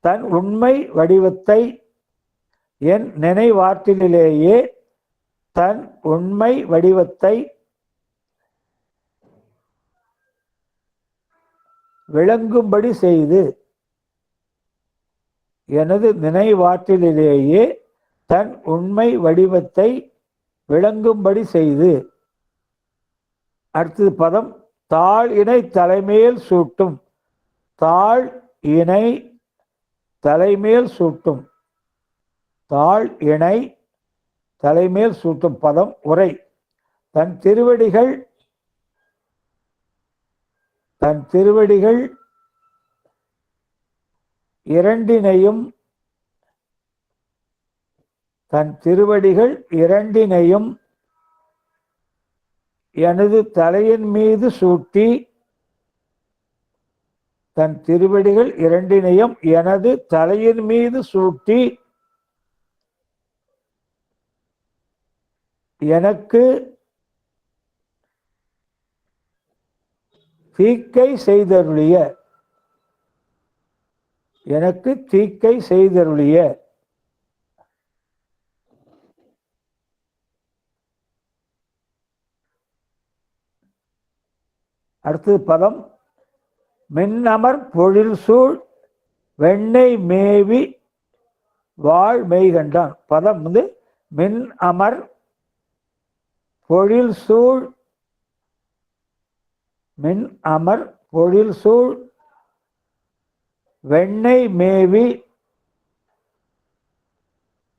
தன் உண்மை வடிவத்தை. என் நினைவாற்றலிலேயே தன் உண்மை வடிவத்தை விளங்கும்படி செய்து. எனது நினைவாற்றலிலேயே தன் உண்மை வடிவத்தை விளங்கும்படி செய்து. அடுத்தது பதம் தாழ் இணை தலைமேல் சூட்டும். தாழ் இணை தலைமேல் சூட்டும். தாழ் இணை தலைமேல் சூட்டும் பதம். உரை தன் திருவடிகள் இரண்டினையும் எனது தலையின் மீது சூட்டி. தன் திருவடிகள் இரண்டினையும் எனது தலையின் மீது சூட்டி எனக்கு தீக்கை செய்தருளிய, எனக்கு தீக்கை செய்தருளிய. அடுத்தது பதம் மின்னமர் பொழில் சூழ் வெண்ணெய் மேவி வாழ் மெய்கண்டான். பதம் வந்து மின் அமர் பொழில் சூழ், மின் அமர் பொழில் சூழ் வெண்ணெய் மேவி,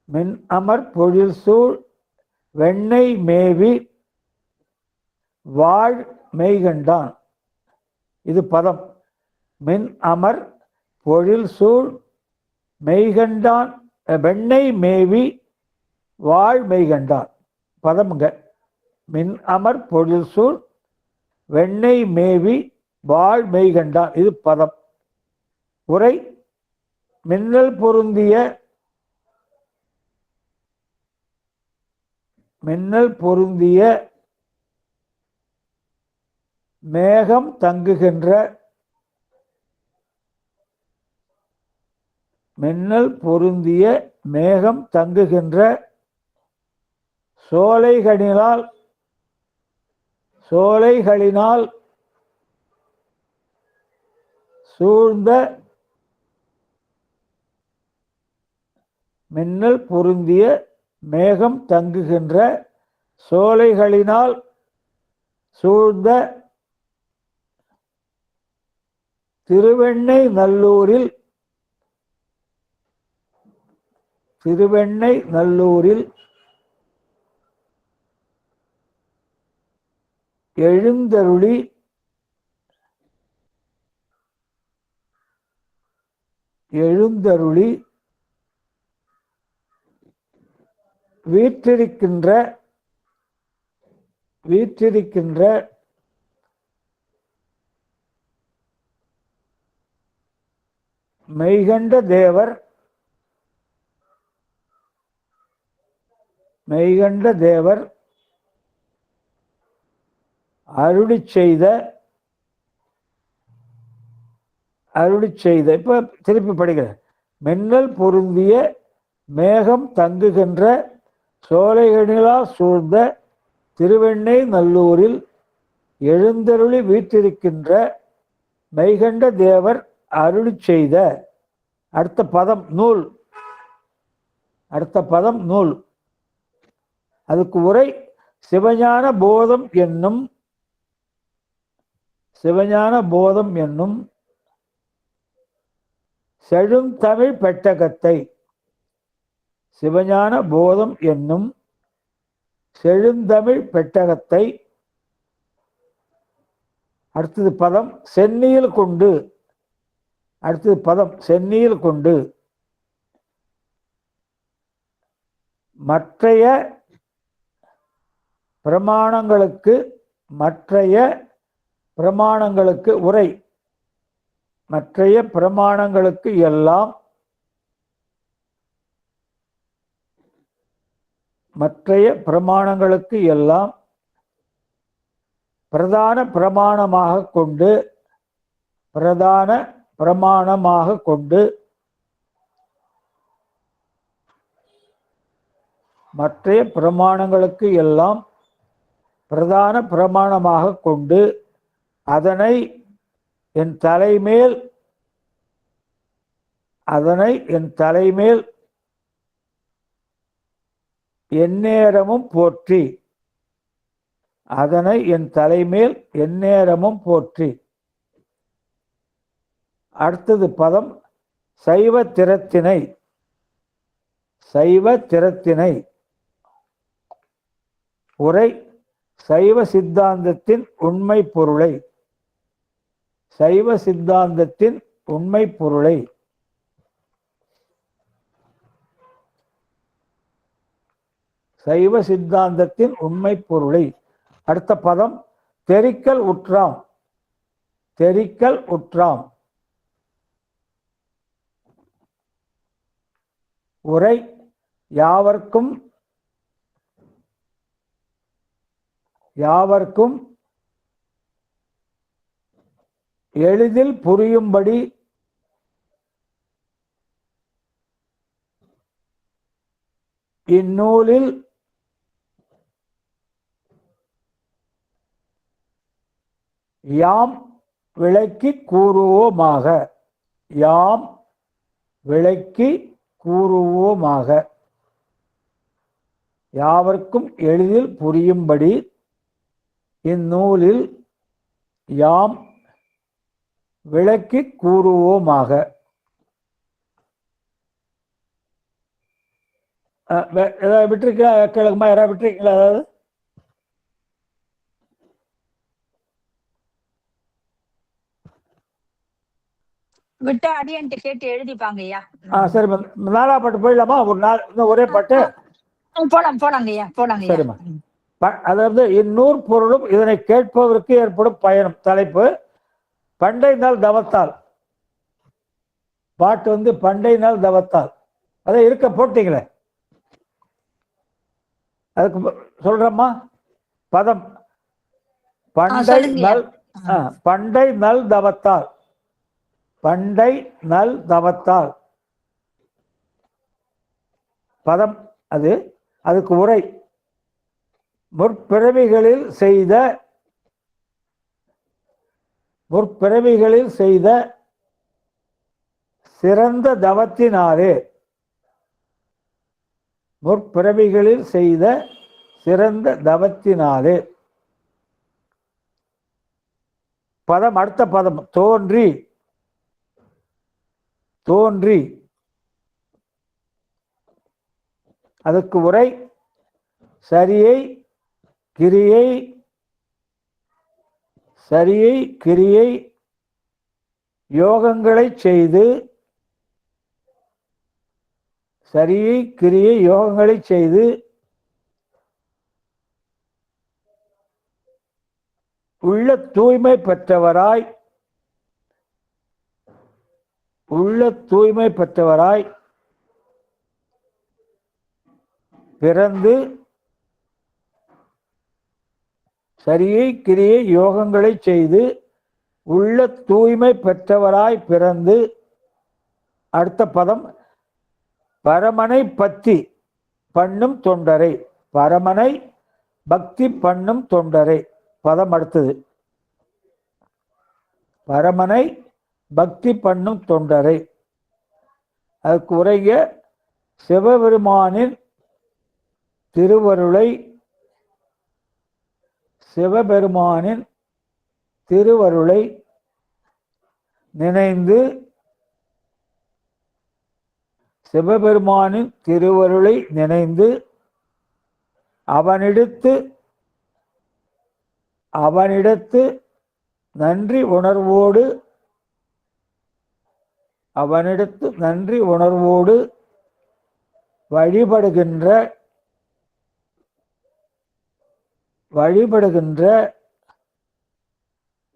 மின் அமர் பொழில் சூழ் வெண்ணெய் மேவி வாழ் மெய்கண்டான். இது பதம். மின் அமர் பொழில் சூழ் மெய்கண்டான், வெண்ணெய் மேவி வாழ் மெய்கண்டான். பதமுங்க. மின் அமர் பொழில் சூழ் வெண்ணெய் மேவி வாழ் மெய்கண்டான். இது பதம். உரை மின்னல் பொருந்திய, மின்னல் பொருந்திய மேகம் தங்குகின்ற, மின்னல் பொருந்திய மேகம் தங்குகின்ற சோலைகளினால், சோலைகளினால் சூழ்ந்த, மின்னல் பொருந்திய மேகம் தங்குகின்ற சோலைகளினால் சூழ்ந்த திருவெண்ணெய் நல்லூரில், திருவெண்ணெய் நல்லூரில் எழுந்தருளி, எழுந்தருளி வீற்றிருக்கின்ற, வீற்றிருக்கின்ற மெய்கண்ட தேவர், மெய்கண்ட தேவர் அருளிச் செய்த, அருளிச் செய்த. இப்ப திருப்பி படிக்கிறேன். மின்னல் பொருந்திய மேகம் தங்குகின்ற சோலைகளிலா சூழ்ந்த திருவெண்ணெய் நல்லூரில் எழுந்தருளி வீற்றிருக்கின்ற மெய்கண்ட தேவர் அருளிச் செய்த. அடுத்த பதம் நூல், அடுத்த பதம் நூல். அதுக்கு உரை சிவஞான போதம் என்னும், சிவஞான போதம் என்னும் செழுந்தமிழ் பெட்டகத்தை, சிவஞான போதம் என்னும் செழுந்தமிழ் பெட்டகத்தை. அடுத்தது பதம் சென்னியில் கொண்டு, அடுத்தது பதம் சென்னியில் கொண்டு மற்றைய பிரமாணங்களுக்கு, மற்றைய பிரமாணங்களுக்கு உரை, மற்றைய பிரமாணங்களுக்கு எல்லாம், மற்றைய பிரமாணங்களுக்கு எல்லாம் பிரதான பிரமாணமாக கொண்டு, பிரதான பிரமாணமாக கொண்டு, மற்றைய பிரமாணங்களுக்கு எல்லாம் பிரதான பிரமாணமாக கொண்டு அதனை என் தலைமேல், அதனை என் தலைமேல் எந்நேரமும் போற்றி, அதனை என் தலைமேல் எந்நேரமும் போற்றி. அடுத்தது பதம் சைவ திறத்தினை, சைவ திறத்தினை. உரை சைவ சித்தாந்தத்தின் உண்மை பொருளை, சைவ சித்தாந்தத்தின் உண்மை பொருளை. சைவ சித்தாந்தத்தின் உண்மை பொருளை. அடுத்த பதம் தெரிக்கல் உற்றாம், தெரிக்கல் உற்றாம். உரை யாவர்க்கும், யாவர்க்கும் எளிதில் புரியும்படி இந்நூலில் யாம் விளக்கி கூறுவோமாக. யாம் விளக்கி கூறுவோமாக. யாவர்க்கும் எளிதில் புரியும்படி இந்நூலில் யாம் விளக்கி கூறுவோமாக. ஏதாவது விட்டுருக்கீங்களா? கேளுங்கம்மா, யாராவது விட்டுருக்கீங்களா? அதாவது விட்ட அடியன்ட்டு கேட்டு எழுதிப்பாங்க ஐயா. சரிம்மா, 4ஆம் பாட்டு போயிடலாமா? ஒரே பாட்டு போனாங்க ஐயா, போனாங்க. சரிம்மா. அதாவது இந்நூறு பொருளும் இதனை கேட்பவருக்கு ஏற்படும் பயணம். தலைப்பு பண்டை நாள் தவத்தால். பாட்டு பண்டை நாள் தவத்தால். அதை இருக்க போட்டீங்களே, அதுக்கு சொல்றம்மா. பதம் பண்டை நல் பண்டை நல் தவத்தால். பண்டை நல் தவத்தால் பதம். அதுக்கு உரை முற்பிறவிகளில் செய்த சிறந்த தவத்தினாலே. முற்பிறவிகளில் செய்த சிறந்த தவத்தினாலே. பதம். அடுத்த பதம் தோன்றி. தோன்றி அதுக்கு உரை சரியை கிரியை யோகங்களை செய்து. சரியை கிரியை யோகங்களை செய்து உள்ள தூய்மை பெற்றவராய் பிறந்து. சரியை கிரியை யோகங்களை செய்து உள்ள தூய்மை பெற்றவராய் பிறந்து. அடுத்த பதம் பரமனை பக்தி பண்ணும் தொண்டரை. பரமனை பக்தி பண்ணும் தொண்டரை. பதம் அடுத்தது பரமனை பக்தி பண்ணும் தொண்டரை. அதுக்கு உரைய சிவபெருமானின் திருவருளை நினைந்து. சிவபெருமானின் திருவருளை நினைந்து அவனிடத்து நன்றி உணர்வோடு வழிபடுகின்ற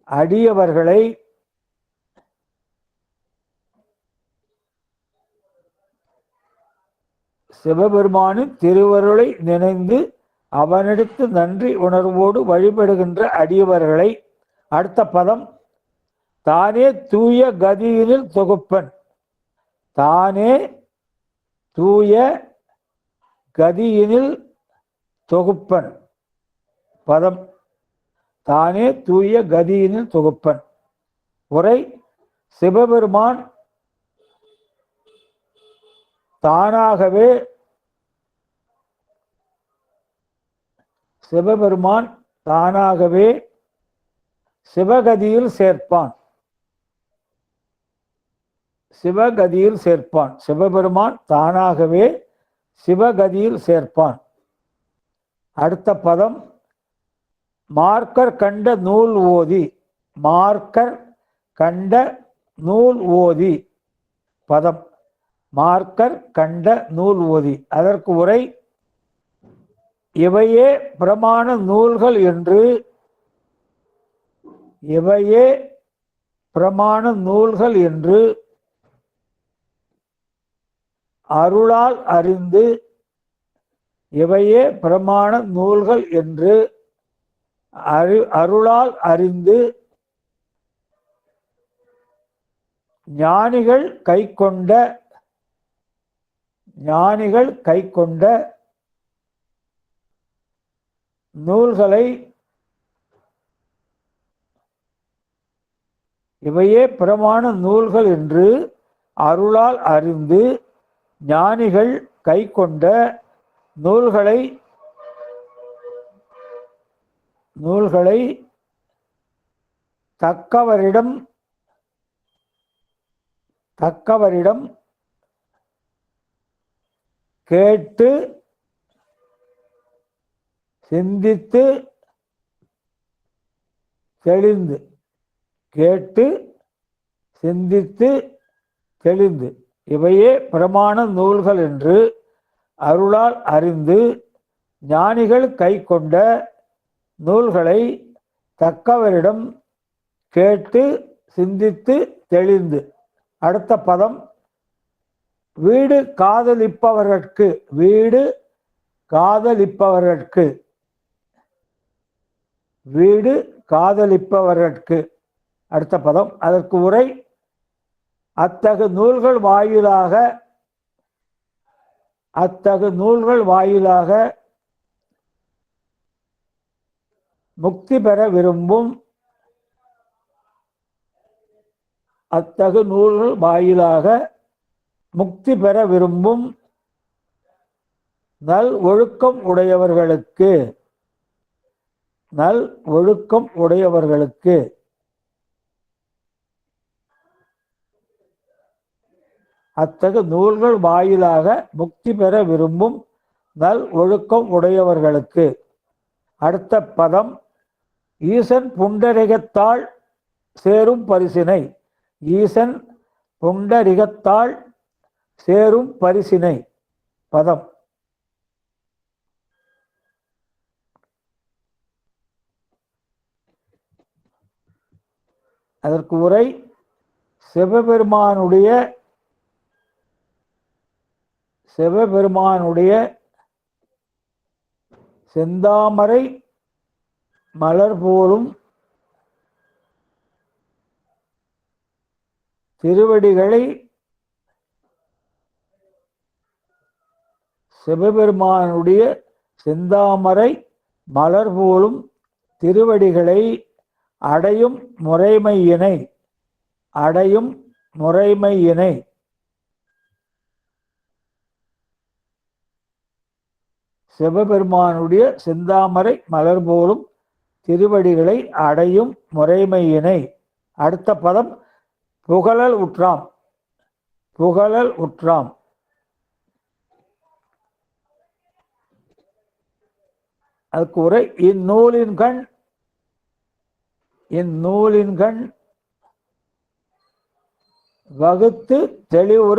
அடியவர்களை சிவபெருமானின் திருவருளை நினைந்து அவனிடத்து நன்றி உணர்வோடு வழிபடுகின்ற அடியவர்களை. அடுத்த பதம் தானே தூய கதியினில் தொகுப்பன். தானே தூய கதியினில் தொகுப்பன். பதம் தானே தூய கதியினில் தொகுப்பன். உரை சிவபெருமான் தானாகவே சிவகதியில் சேர்ப்பான். சிவபெருமான் தானாகவே சிவகதியில் சேர்ப்பான். அடுத்த பதம் மார்க்கர் கண்ட நூல் ஓதி. பதம் மார்க்கர் கண்ட நூல் ஓதி. அதற்கு உரை இவையே பிரமாண நூல்கள் என்று அருளால் அறிந்து. இவையே பிரமாண நூல்கள் என்று அருளால் அறிந்து ஞானிகள் கைக்கொண்ட நூல்களை இவையே பிரமாண நூல்கள் என்று அருளால் அறிந்து ஞானிகள் கைக்கொண்ட நூல்களை தக்கவரிடம் கேட்டு சிந்தித்து தெளிந்து இவையே பிரமாண நூல்கள் என்று அருளால் அறிந்து ஞானிகள் கைக்கொண்ட நூல்களை தக்கவரிடம் கேட்டு சிந்தித்து தெளிந்து. அடுத்த பதம் வீடு காதலிப்பவர்கட்கு அடுத்த பதம். அதற்கு உரை அத்தகு நூல்கள் வாயிலாக முக்தி பெற விரும்பும் நல் ஒழுக்கம் உடையவர்களுக்கு அத்தகு நூல்கள் வாயிலாக முக்தி பெற விரும்பும் நல் ஒழுக்கம் உடையவர்களுக்கு. அடுத்த பதம் ஈசன் புண்டரிகத்தாள் சேரும் பரிசினை. பதம். அதற்கு உரை சிவபெருமானுடைய செந்தாமரை மலர் போலும் திருவடிகளை அடையும் முறைமையினை சிவபெருமானுடைய செந்தாமரை மலர் போலும் திருவடிகளை அடையும் முறைமையினை. அடுத்த பதம் புகழல் உற்றாம். அதுக்கு உரை இந்நூலின் கண் வகுத்து தெளிவுற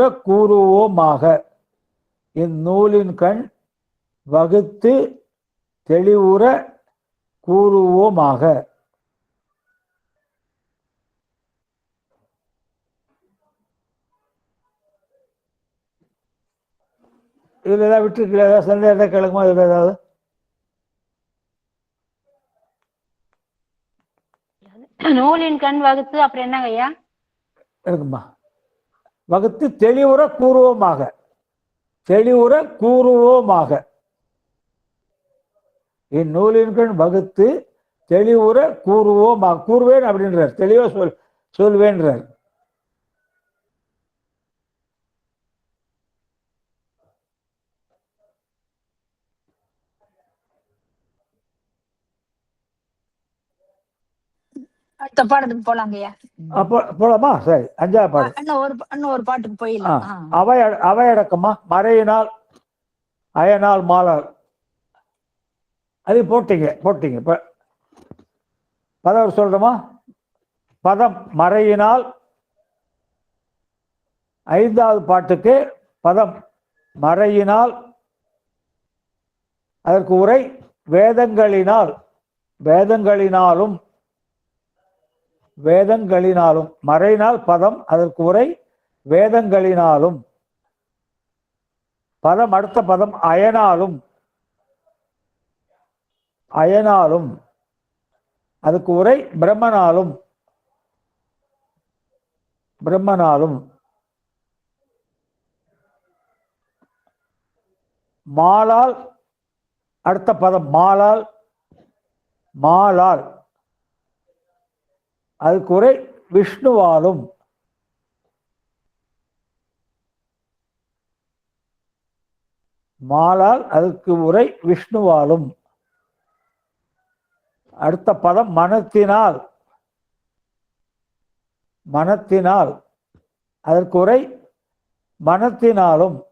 கூறுவோமாக. இதுல ஏதாவது விட்டுருக்கீங்க? ஏதாவது சந்தேகத்தை கேளுக்குமா? இதுல ஏதாவது நூலின் கண் வகுத்து அப்புறம் என்னங்க ஐயா இருக்குமா? வகுத்து தெளிவுற கூறுவோமாக. இந்நூலின் கண் வகுத்து தெளிவுற கூறுவோமாக. கூறுவேன் அப்படின்றார். தெளிவா சொல்வேன்றார். அடுத்த பாடத்துக்கு போலாங்கய்யா. போலாமா? சரி, 5வது பாடு. இன்னும் ஒரு பாட்டுக்கு போயிடலாம். அவையடக்கமா மறையினால் அயனால் மாலால். அது போட்டீங்க. இப்ப பதம் சொல்றோமா? பதம் மறையினால் 5வது பாட்டுக்கு பதம் மறையினால். அதற்கு உரை வேதங்களினாலும். மறையினால் பதம். அதற்கு உரை வேதங்களினாலும். பதம். அடுத்த பதம் அயனாலும். அதுக்கு உரை பிரம்மனாலும். பிரம்மனாலும். மாலால் அடுத்த பதம் மாலால். மாலால் அதுக்கு உரை விஷ்ணுவாலும். மாலால் அதுக்கு உரை விஷ்ணுவாலும். அடுத்த பதம் மனத்தினால். மனத்தினால் அதற்கு உரை மனத்தினாலும்.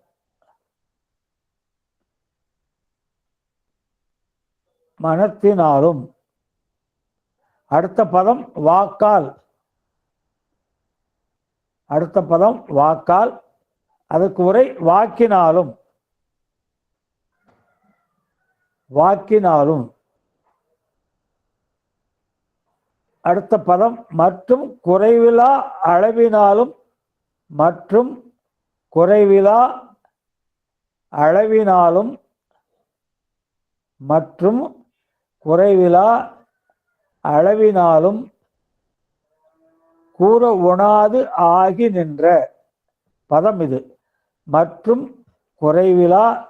மனத்தினாலும். அடுத்த பதம் வாக்கால். அடுத்த பதம் வாக்கால் அதற்கு உரை வாக்கினாலும். வாக்கினாலும். அடுத்த பதம் மற்றும் குறைவிலா அளவினாலும். மற்றும் குறைவிலா அளவினாலும். மற்றும் குறைவிலா அளவினாலும் கூற உணாது ஆகி நின்ற பதம் இது. மற்றும் குறைவிலா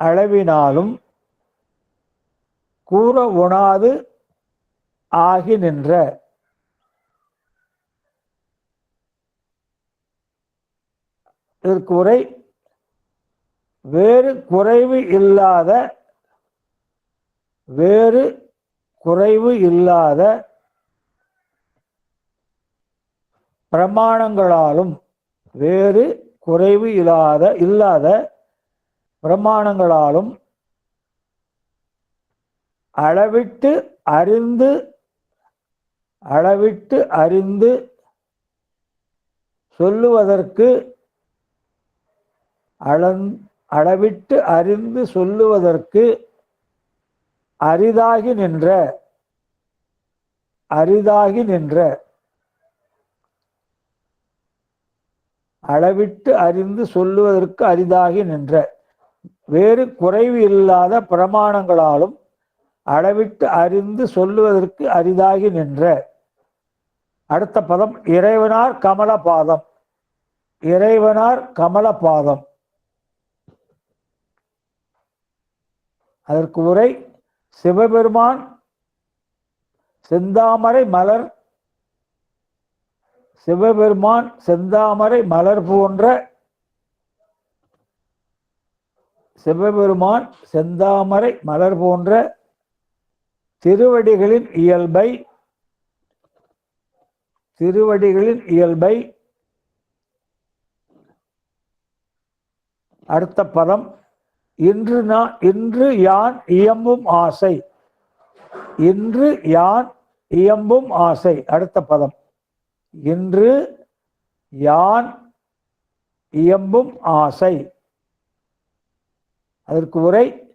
அளவினாலும் கூற உணாது ஆகி நின்ற. இதற்கு உரை வேறு குறைவு இல்லாத. வேறு குறைவு இல்லாத பிரமாணங்களாலும். வேறு குறைவு இல்லாத பிரமாணங்களாலும் அளவிட்டு அறிந்து. அளவிட்டு அறிந்து சொல்லுவதற்கு. அளவிட்டு அறிந்து சொல்லுவதற்கு அரிதாகி நின்ற. அரிதாகி நின்ற. அளவிட்டு அறிந்து சொல்லுவதற்கு அரிதாகி நின்ற. வேறு குறைவு இல்லாத பிரமாணங்களாலும் அளவிட்டு அறிந்து சொல்லுவதற்கு அரிதாகி நின்ற. அடுத்த பதம் இறைவனார் கமலபாதம். இறைவனார் கமலபாதம் அதற்கு உரை சிவபெருமான் செந்தாமரை மலர். சிவபெருமான் செந்தாமரை மலர் போன்ற. சிவபெருமான் செந்தாமரை மலர் போன்ற திருவடிகளின் இயல்பை. திருவடிகளின் இயல்பை. அடுத்த பதம் இன்று யான் இயம்பும் ஆசை. இன்று யான் இயம்பும் ஆசை. அடுத்த பதம் இன்று யான் இயம்பும் ஆசை. அதற்கு உரை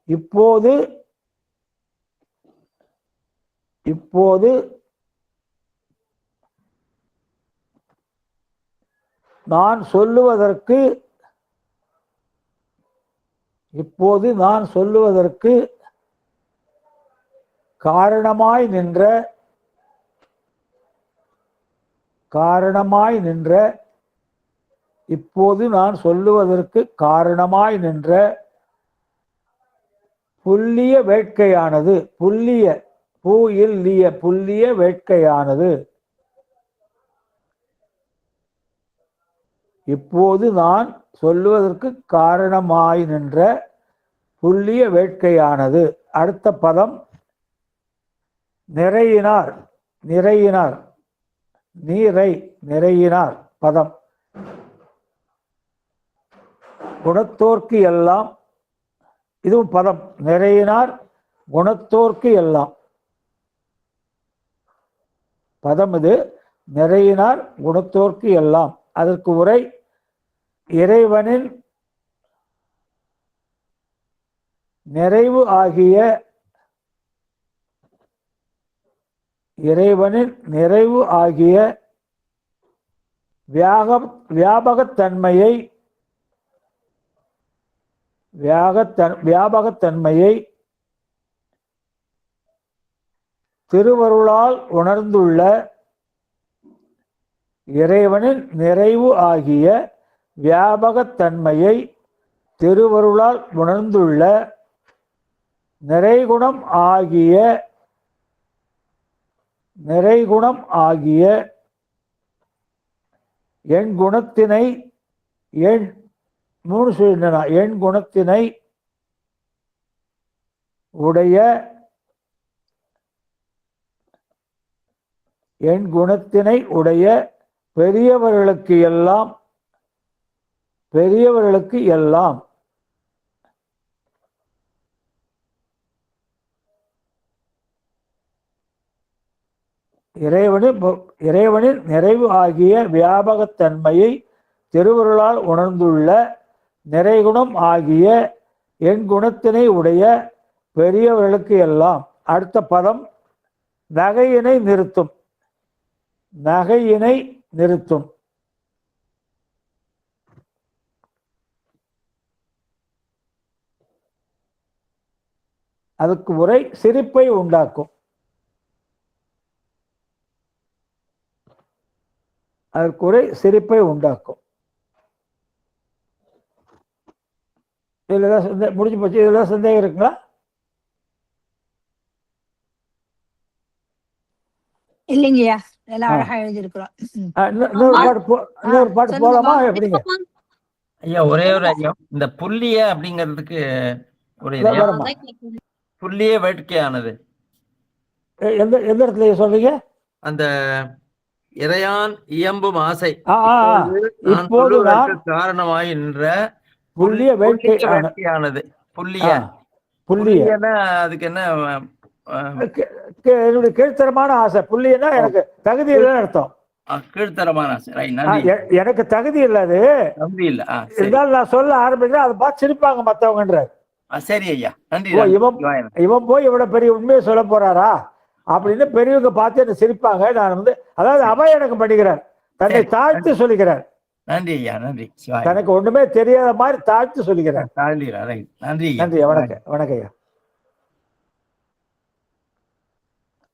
இப்போது. இப்போது நான் சொல்லுவதற்கு. இப்போது நான் சொல்லுவதற்கு காரணமாய் நின்ற. காரணமாய் நின்ற. இப்போது நான் சொல்லுவதற்கு காரணமாய் நின்ற புல்லிய வேட்கையானது. புல்லிய பூயில்லிய புல்லிய வேட்கையானது. இப்போது நான் சொல்லுவதற்கு காரணமாய் நின்ற புல்லிய வேட்கையானது. அடுத்த பதம் நிறையினார். நிறையினார். நீரை நிறையினார் பதம் குணத்தோர்க்கு எல்லாம். இதுவும் பதம் நிறையினார் குணத்தோர்க்கு எல்லாம் பதம் இது. நிறையினார் குணத்தோர்க்கு எல்லாம். அதற்கு உரை இறைவனின் நிறைவு ஆகிய. இறைவனின் நிறைவு ஆகிய வியாபகத்தன்மையை. வியாபகத்தன்மையை திருவருளால் உணர்ந்துள்ள இறைவனின் நிறைவு ஆகிய வியாபகத்தன்மையை திருவருளால் உணர்ந்துள்ள நிறைகுணம் ஆகிய என் குணத்தினை என் குணத்தினை உடைய பெரியவர்களுக்கு எல்லாம் இறைவனின் நிறைவு ஆகிய வியாபகத்தன்மையை திருவருளால் உணர்ந்துள்ள நிறைகுணம் ஆகிய என் குணத்தினை உடைய பெரியவர்களுக்கு எல்லாம். அடுத்த பதம் நகையினை நிறுத்தும். அதுக்கு உரை சிரிப்பை உண்டாக்கும். இதுல முடிஞ்சு போச்சு. இதுல சந்தேகம் இருக்குங்களா? இல்லைங்கய்யா, எல்லாம் அழகா எழுதியிருக்கிறோம். இன்னொரு பாட்டு போலாமா? எப்படிங்க ஐயா? ஒரே ஒரு ஐயா, இந்த புள்ளிய அப்படிங்கிறதுக்கு ஒரு புள்ளிய வேட்கையானது எந்த இடத்துல சொல்றீங்க? அந்த இறையான் இயம்பும் ஆசை இப்போது காரணமாய் நின்ற புள்ளிய வேட்கையானது. புள்ளியன்னா அதுக்கு என்ன? என்னுடைய கீழ்த்தரமான ஆசை. புள்ளியன்னா எனக்கு தகுதி இல்லைன்னு அர்த்தம். கீழ்த்தரமான ஆசை. எனக்கு தகுதி இல்லாது இருந்தாலும் நான் சொல்ல ஆரம்பிக்கிறேன், அதை பார்த்து சிரிப்பாங்க மத்தவங்கன்றார். சரி ஐயா, நன்றி. இவன் போய் இவ்வளவு பெரிய உண்மையை சொல்ல போறாரா அப்படின்னு பெரியவங்க பார்த்து என்ன சிரிப்பாங்க. நான் அதாவது அவை எனக்கு பண்ணுகிறார், தன்னை தாழ்த்து சொல்லுகிறார். நன்றி ஐயா, நன்றி. தனக்கு ஒண்ணுமே தெரியாத மாதிரி தாழ்த்து சொல்லுகிறார். நன்றி. வணக்கம் ஐயா.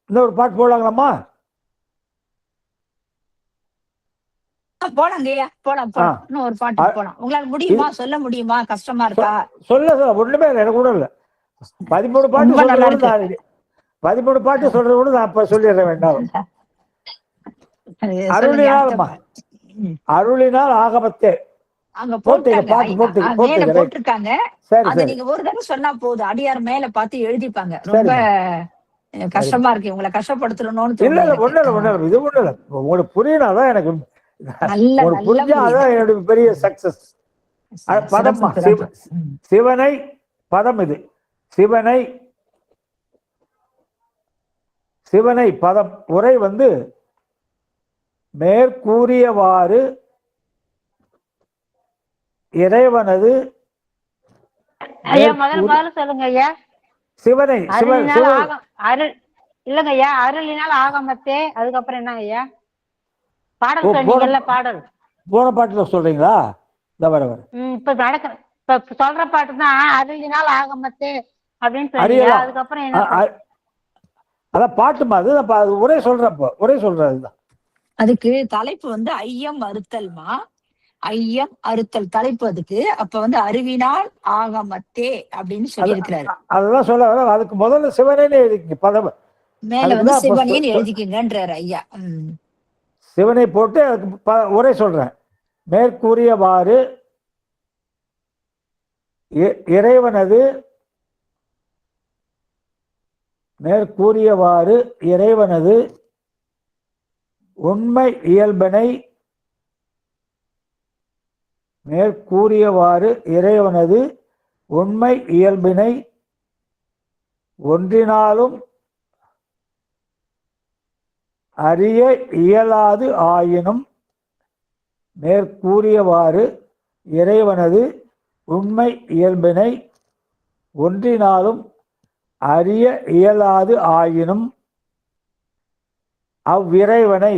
இன்னொரு பாட்டு போடலாங்களாம்மா? போலாங்கய்யா, போலாம். இன்னும் ஒரு பாட்டு போலாம். உங்களால முடியுமா? சொல்ல முடியுமா? கஷ்டமா இருக்கா? சொல்ல ஒண்ணுமே இல்லை, எனக்கு கூட இல்லை. 13 பாட்டு சொல்றது கூட நான் இப்ப சொல்லிடுறேன். வேண்டாம். அருளினால் ஆகமத்தே அங்க போட்டிருக்காங்க. அது நீங்க ஒரு தடவை சொன்னா போதும், அடியார் மேல பார்த்து எழுதிப்பாங்க. ரொம்ப கஷ்டமா இருக்கு, உங்களை கஷ்டப்படுத்தணும்னு. இல்ல இது ஒண்ணு இல்ல, உங்களுக்கு புரியனாதான் எனக்கு புரிஞ்சாதான் என்னுடைய பெரிய சக்சஸ். பதம் சிவனை பதம். இது சிவனை பதம். உரை மேற்கூறியவாறு இறைவனது சொல்லுங்க ஐயா. சிவனை இல்லங்க ஐயா, அருளினால் ஆகமத்தே. அதுக்கப்புறம் என்னங்க ஐயா? பாடல் சொன்னீங்கல்ல, பாடல் போன பாட்டுல சொல்றீங்களா? இப்ப சொல்ற பாட்டு தான் அருளினால் ஆகமத்தே அப்படின்னு சொன்னீங்க. அதுக்கப்புறம் என்ன? அதான் பாட்டுமா, அது உரை சொல்றதுதான். அதுக்கு தலைப்பு ஐயம் அறுத்தல்மா. ஐயம் அறுத்தல் தலைப்பு அதுக்கு. அப்ப அருவினால் ஆகமத்தே அப்படின்னு சொல்லி இருக்கிறாரு. அதுதான் சொல்ல. அதுக்கு முதல்ல சிவனே எழுதிக்க பதம், மேல சிவனேன்னு எழுதிக்கங்கன்றாரு ஐயா. சிவனை போட்டு அதுக்கு உரை சொல்றேன். மேற்கூறியவாறு இறைவனது உண்மை இயல்பினை ஒன்றினாலும் அறிய இயலாது ஆயினும் மேற்கூறியவாறு இறைவனது உண்மை இயல்பினை ஒன்றினாலும் அறிய இயலாது ஆயினும் அவ்விறைவனை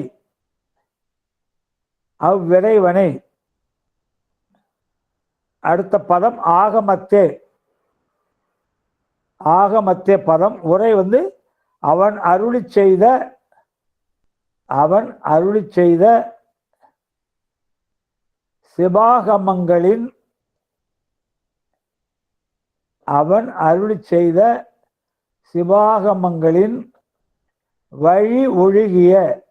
அடுத்த பதம் ஆகமத்தே பதம். உரை அவன் அருளி செய்த சிவாகமங்களின் வழி ஒழுகிய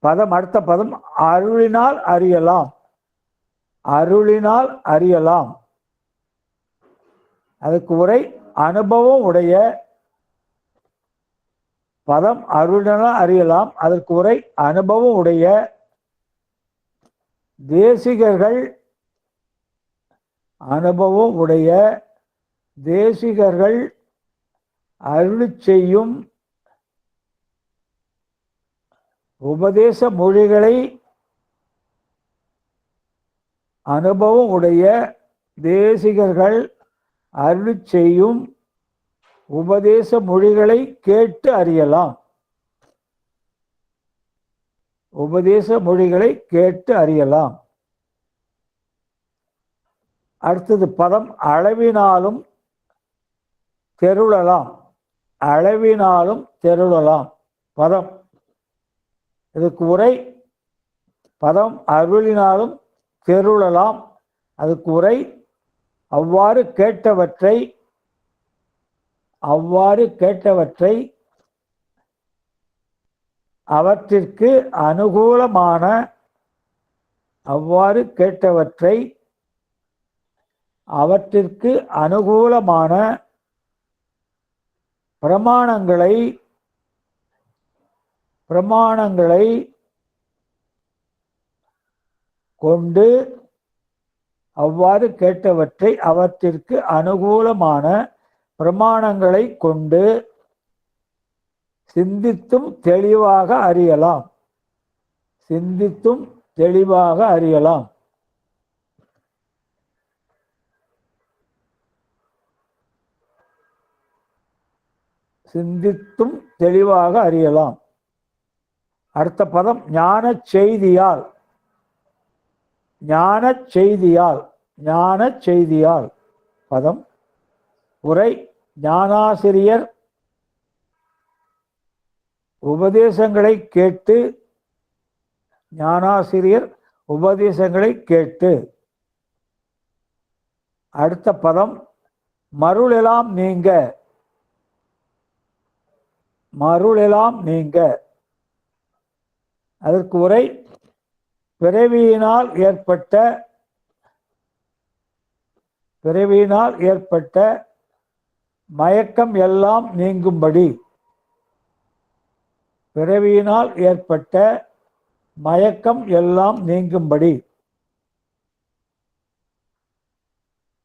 பதம். அடுத்த பதம் அருளினால் அறியலாம். அதுக்கு உரை அனுபவம் உடைய பதம். அருளினால் அறியலாம். அதற்கு உரை அனுபவம் உடைய தேசிகர்கள் அருளி செய்யும் உபதேச மொழிகளை கேட்டு அறியலாம். அடுத்தது பதம் அளவினாலும் தெருளலாம். பதம். இதுக்கு உரை பதம் அருளினாலும் தெருளலாம். அதுக்கு உரை அவ்வாறு கேட்டவற்றை அவற்றிற்கு அனுகூலமான பிரமாணங்களை கொண்டு சிந்தித்தும் தெளிவாக அறியலாம். அடுத்த பதம் ஞான செய்தியால். பதம். உரை ஞானாசிரியர் உபதேசங்களை கேட்டு. அடுத்த பதம் மருளெல்லாம் நீங்க. அதற்கு உரை பிறவியினால் ஏற்பட்ட மயக்கம் எல்லாம் நீங்கும்படி.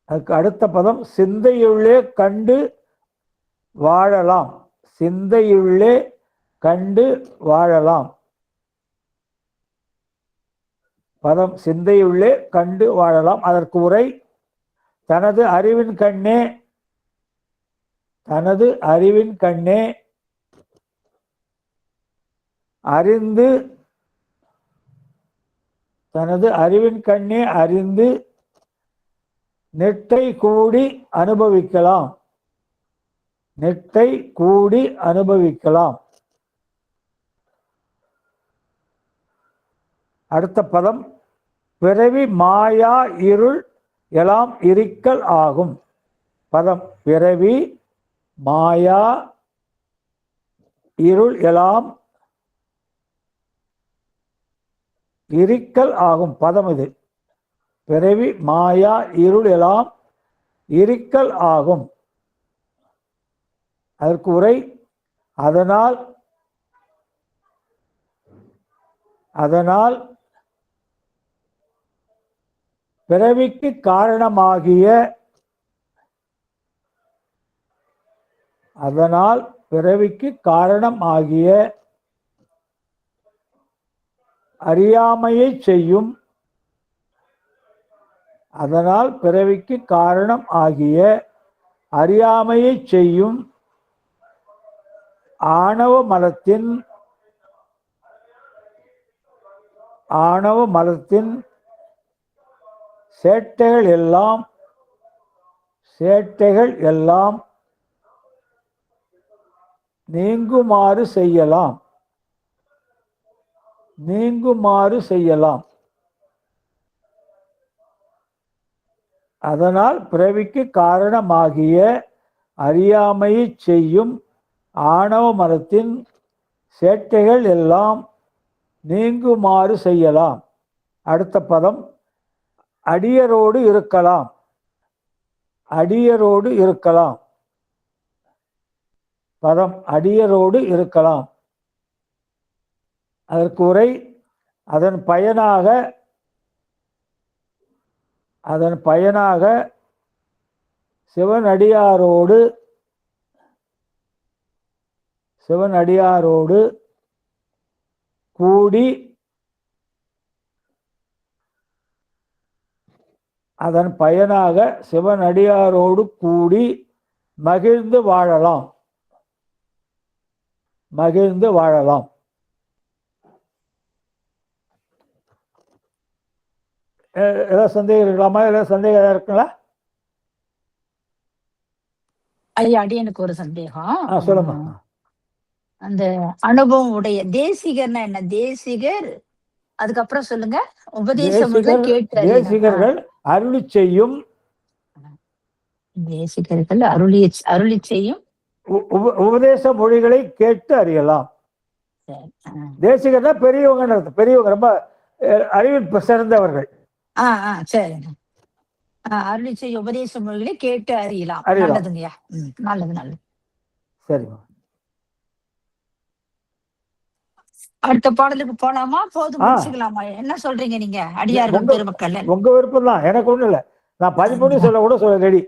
அதுக்கு அடுத்த பதம் சிந்தையுள்ளே கண்டு வாழலாம். பதம் சிந்தையுள்ளே கண்டு வாழலாம். அதற்கு உரை தனது அறிவின் கண்ணே அறிந்து நெட்டை கூடி அனுபவிக்கலாம். அடுத்த பதம் பிறவி மாயா இருள் எல்லாம் இருக்கல் ஆகும். பதம் பிறவி மாயா இருள் எல்லாம் இருக்கல் ஆகும். பதம் இது. பிறவி மாயா இருள் எல்லாம் இருக்கல் ஆகும். அதற்கு உரை அதனால் பிறவிக்கு காரணமாகிய அறியாமையை செய்யும் ஆணவ மலத்தின் சேட்டைகள் எல்லாம் சேட்டைகள் எல்லாம் நீங்குமாறு செய்யலாம். நீங்குமாறு செய்யலாம். அதனால் பிறவிக்கு காரணமாகிய அறியாமையை செய்யும் ஆணவ மரத்தின் சேட்டைகள் எல்லாம் நீங்குமாறு செய்யலாம். அடுத்த பதம் அடியரோடு இருக்கலாம். அடியரோடு இருக்கலாம். பதம் அடியரோடு இருக்கலாம். அதற்கு உரை அதன் பயனாக சிவனடியாரோடு கூடி அதன் பயனாக சிவனடியாரோடு கூடி மகிழ்ந்து வாழலாம். மகிழ்ந்து வாழலாம். ஏதாவது சந்தேகம் இருக்கலாமா? ஏதாவது சந்தேகம் ஏதாவது இருக்குங்களா? ஐயா, அடியனுக்கு ஒரு சந்தேகம். சொல்லுமா. அந்த அனுபவம் உடைய தேசிகர்னா என்ன? தேசிகர் அதுக்கப்புறம் சொல்லுங்க. உபதேசம் தேசிகர்கள் அருளி செய்யும். தேசிகர்கள் அருளி செய்யும் உபதேச மொழிகளை கேட்டு அறியலாம். தேசிகர்னா பெரியவங்க. பெரியவங்க ரொம்ப அறிவில் சிறந்தவர்கள். சரிங்க. அருளி செய்யும் உபதேச மொழிகளை கேட்டு அறியலாம். நல்லதுங்கய்யா. நல்லது நல்லது. சரிம்மா. அடுத்த பாடலுக்கு போலாமா? போதும், முடிச்சுக்கலாமா? என்ன சொல்றீங்க நீங்க அடியார்கள் பெருமக்கள்? உங்க விருப்பம் தான், எனக்கு ஒண்ணு இல்ல. நான் 13 சொல்ல கூட சொல்ல ரெடி.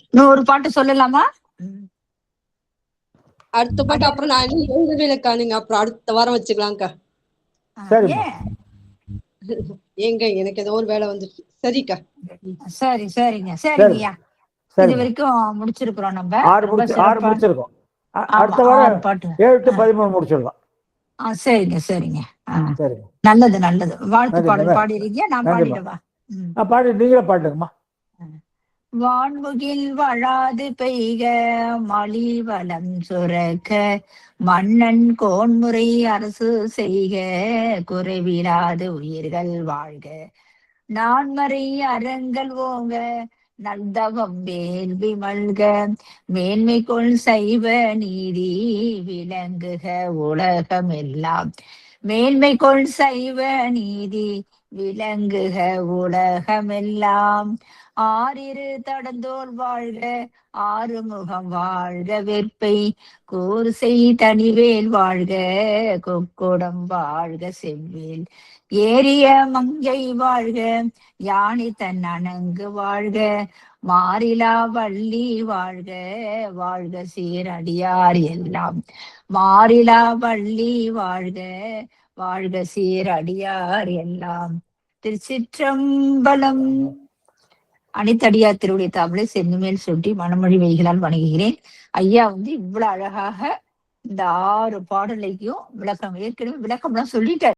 இன்னும் ஒரு பாட்டு சொல்லலாமா? அடுத்த பாட்டு அப்புறம் நான் எழுதவே இல்லக்கா. நீங்க அப்புறம் அடுத்த வாரம் வச்சுக்கலாம்க்கா. சரி ஏங்க எனக்கு ஏதோ ஒரு வேலை வந்துருச்சு. சரிக்கா. சரிங்கய்யா. இது வரைக்கும் முடிச்சிருக்கிறோம். நம்ம 6 முடிச்சிருக்கோம். அடுத்த வாரம் 7 to 13 முடிச்சிடலாம். சரிங்க. நல்லது. வாழ்த்து பாடல் பாடிருக்கீங்க. நான் பாடிடவா? பாடி, நீங்களே பாடுங்கம்மா. வான்முகில் வளாது பெய்க மலி வளம் சுரக்க மன்னன் கோன்முறை அரசு செய்க குறைவிலாது உயிர்கள் வாழ்க நான்மறை அறங்கள் ஓங்க நல்தவம் வேள்வி மல்க மேன்மை கொள் சைவ நீதி விளங்குக உலகமெல்லாம். மேன்மை கொள் சைவ நீதி விளங்குக உலகமெல்லாம். ஆறிரு தடந்தோல் வாழ்க ஆறுமுகம் வாழ்க வெற்பை கூர்சை தனிவேல் வாழ்க கொக்குடம் வாழ்க செவ்வேல் ஏரிய மங்கை வாழ்க யானை தன் அணங்கு வாழ்க மாறிலா வள்ளி வாழ்க வாழ்க சீரடியார் எல்லாம். மாறிலா வள்ளி வாழ்க வாழ்க சீரடியார் எல்லாம். திருச்சிற்றம்பலம். அனைத்தடியார் திருவுடைய தாமலை சென்னிமேல் சுட்டி மனமொழி வைகளால் வணங்குகிறேன். ஐயா இவ்வளவு அழகாக இந்த 6 பாடலையும் ஏற்கனவே விளக்கம்லாம் சொல்லிட்டார்.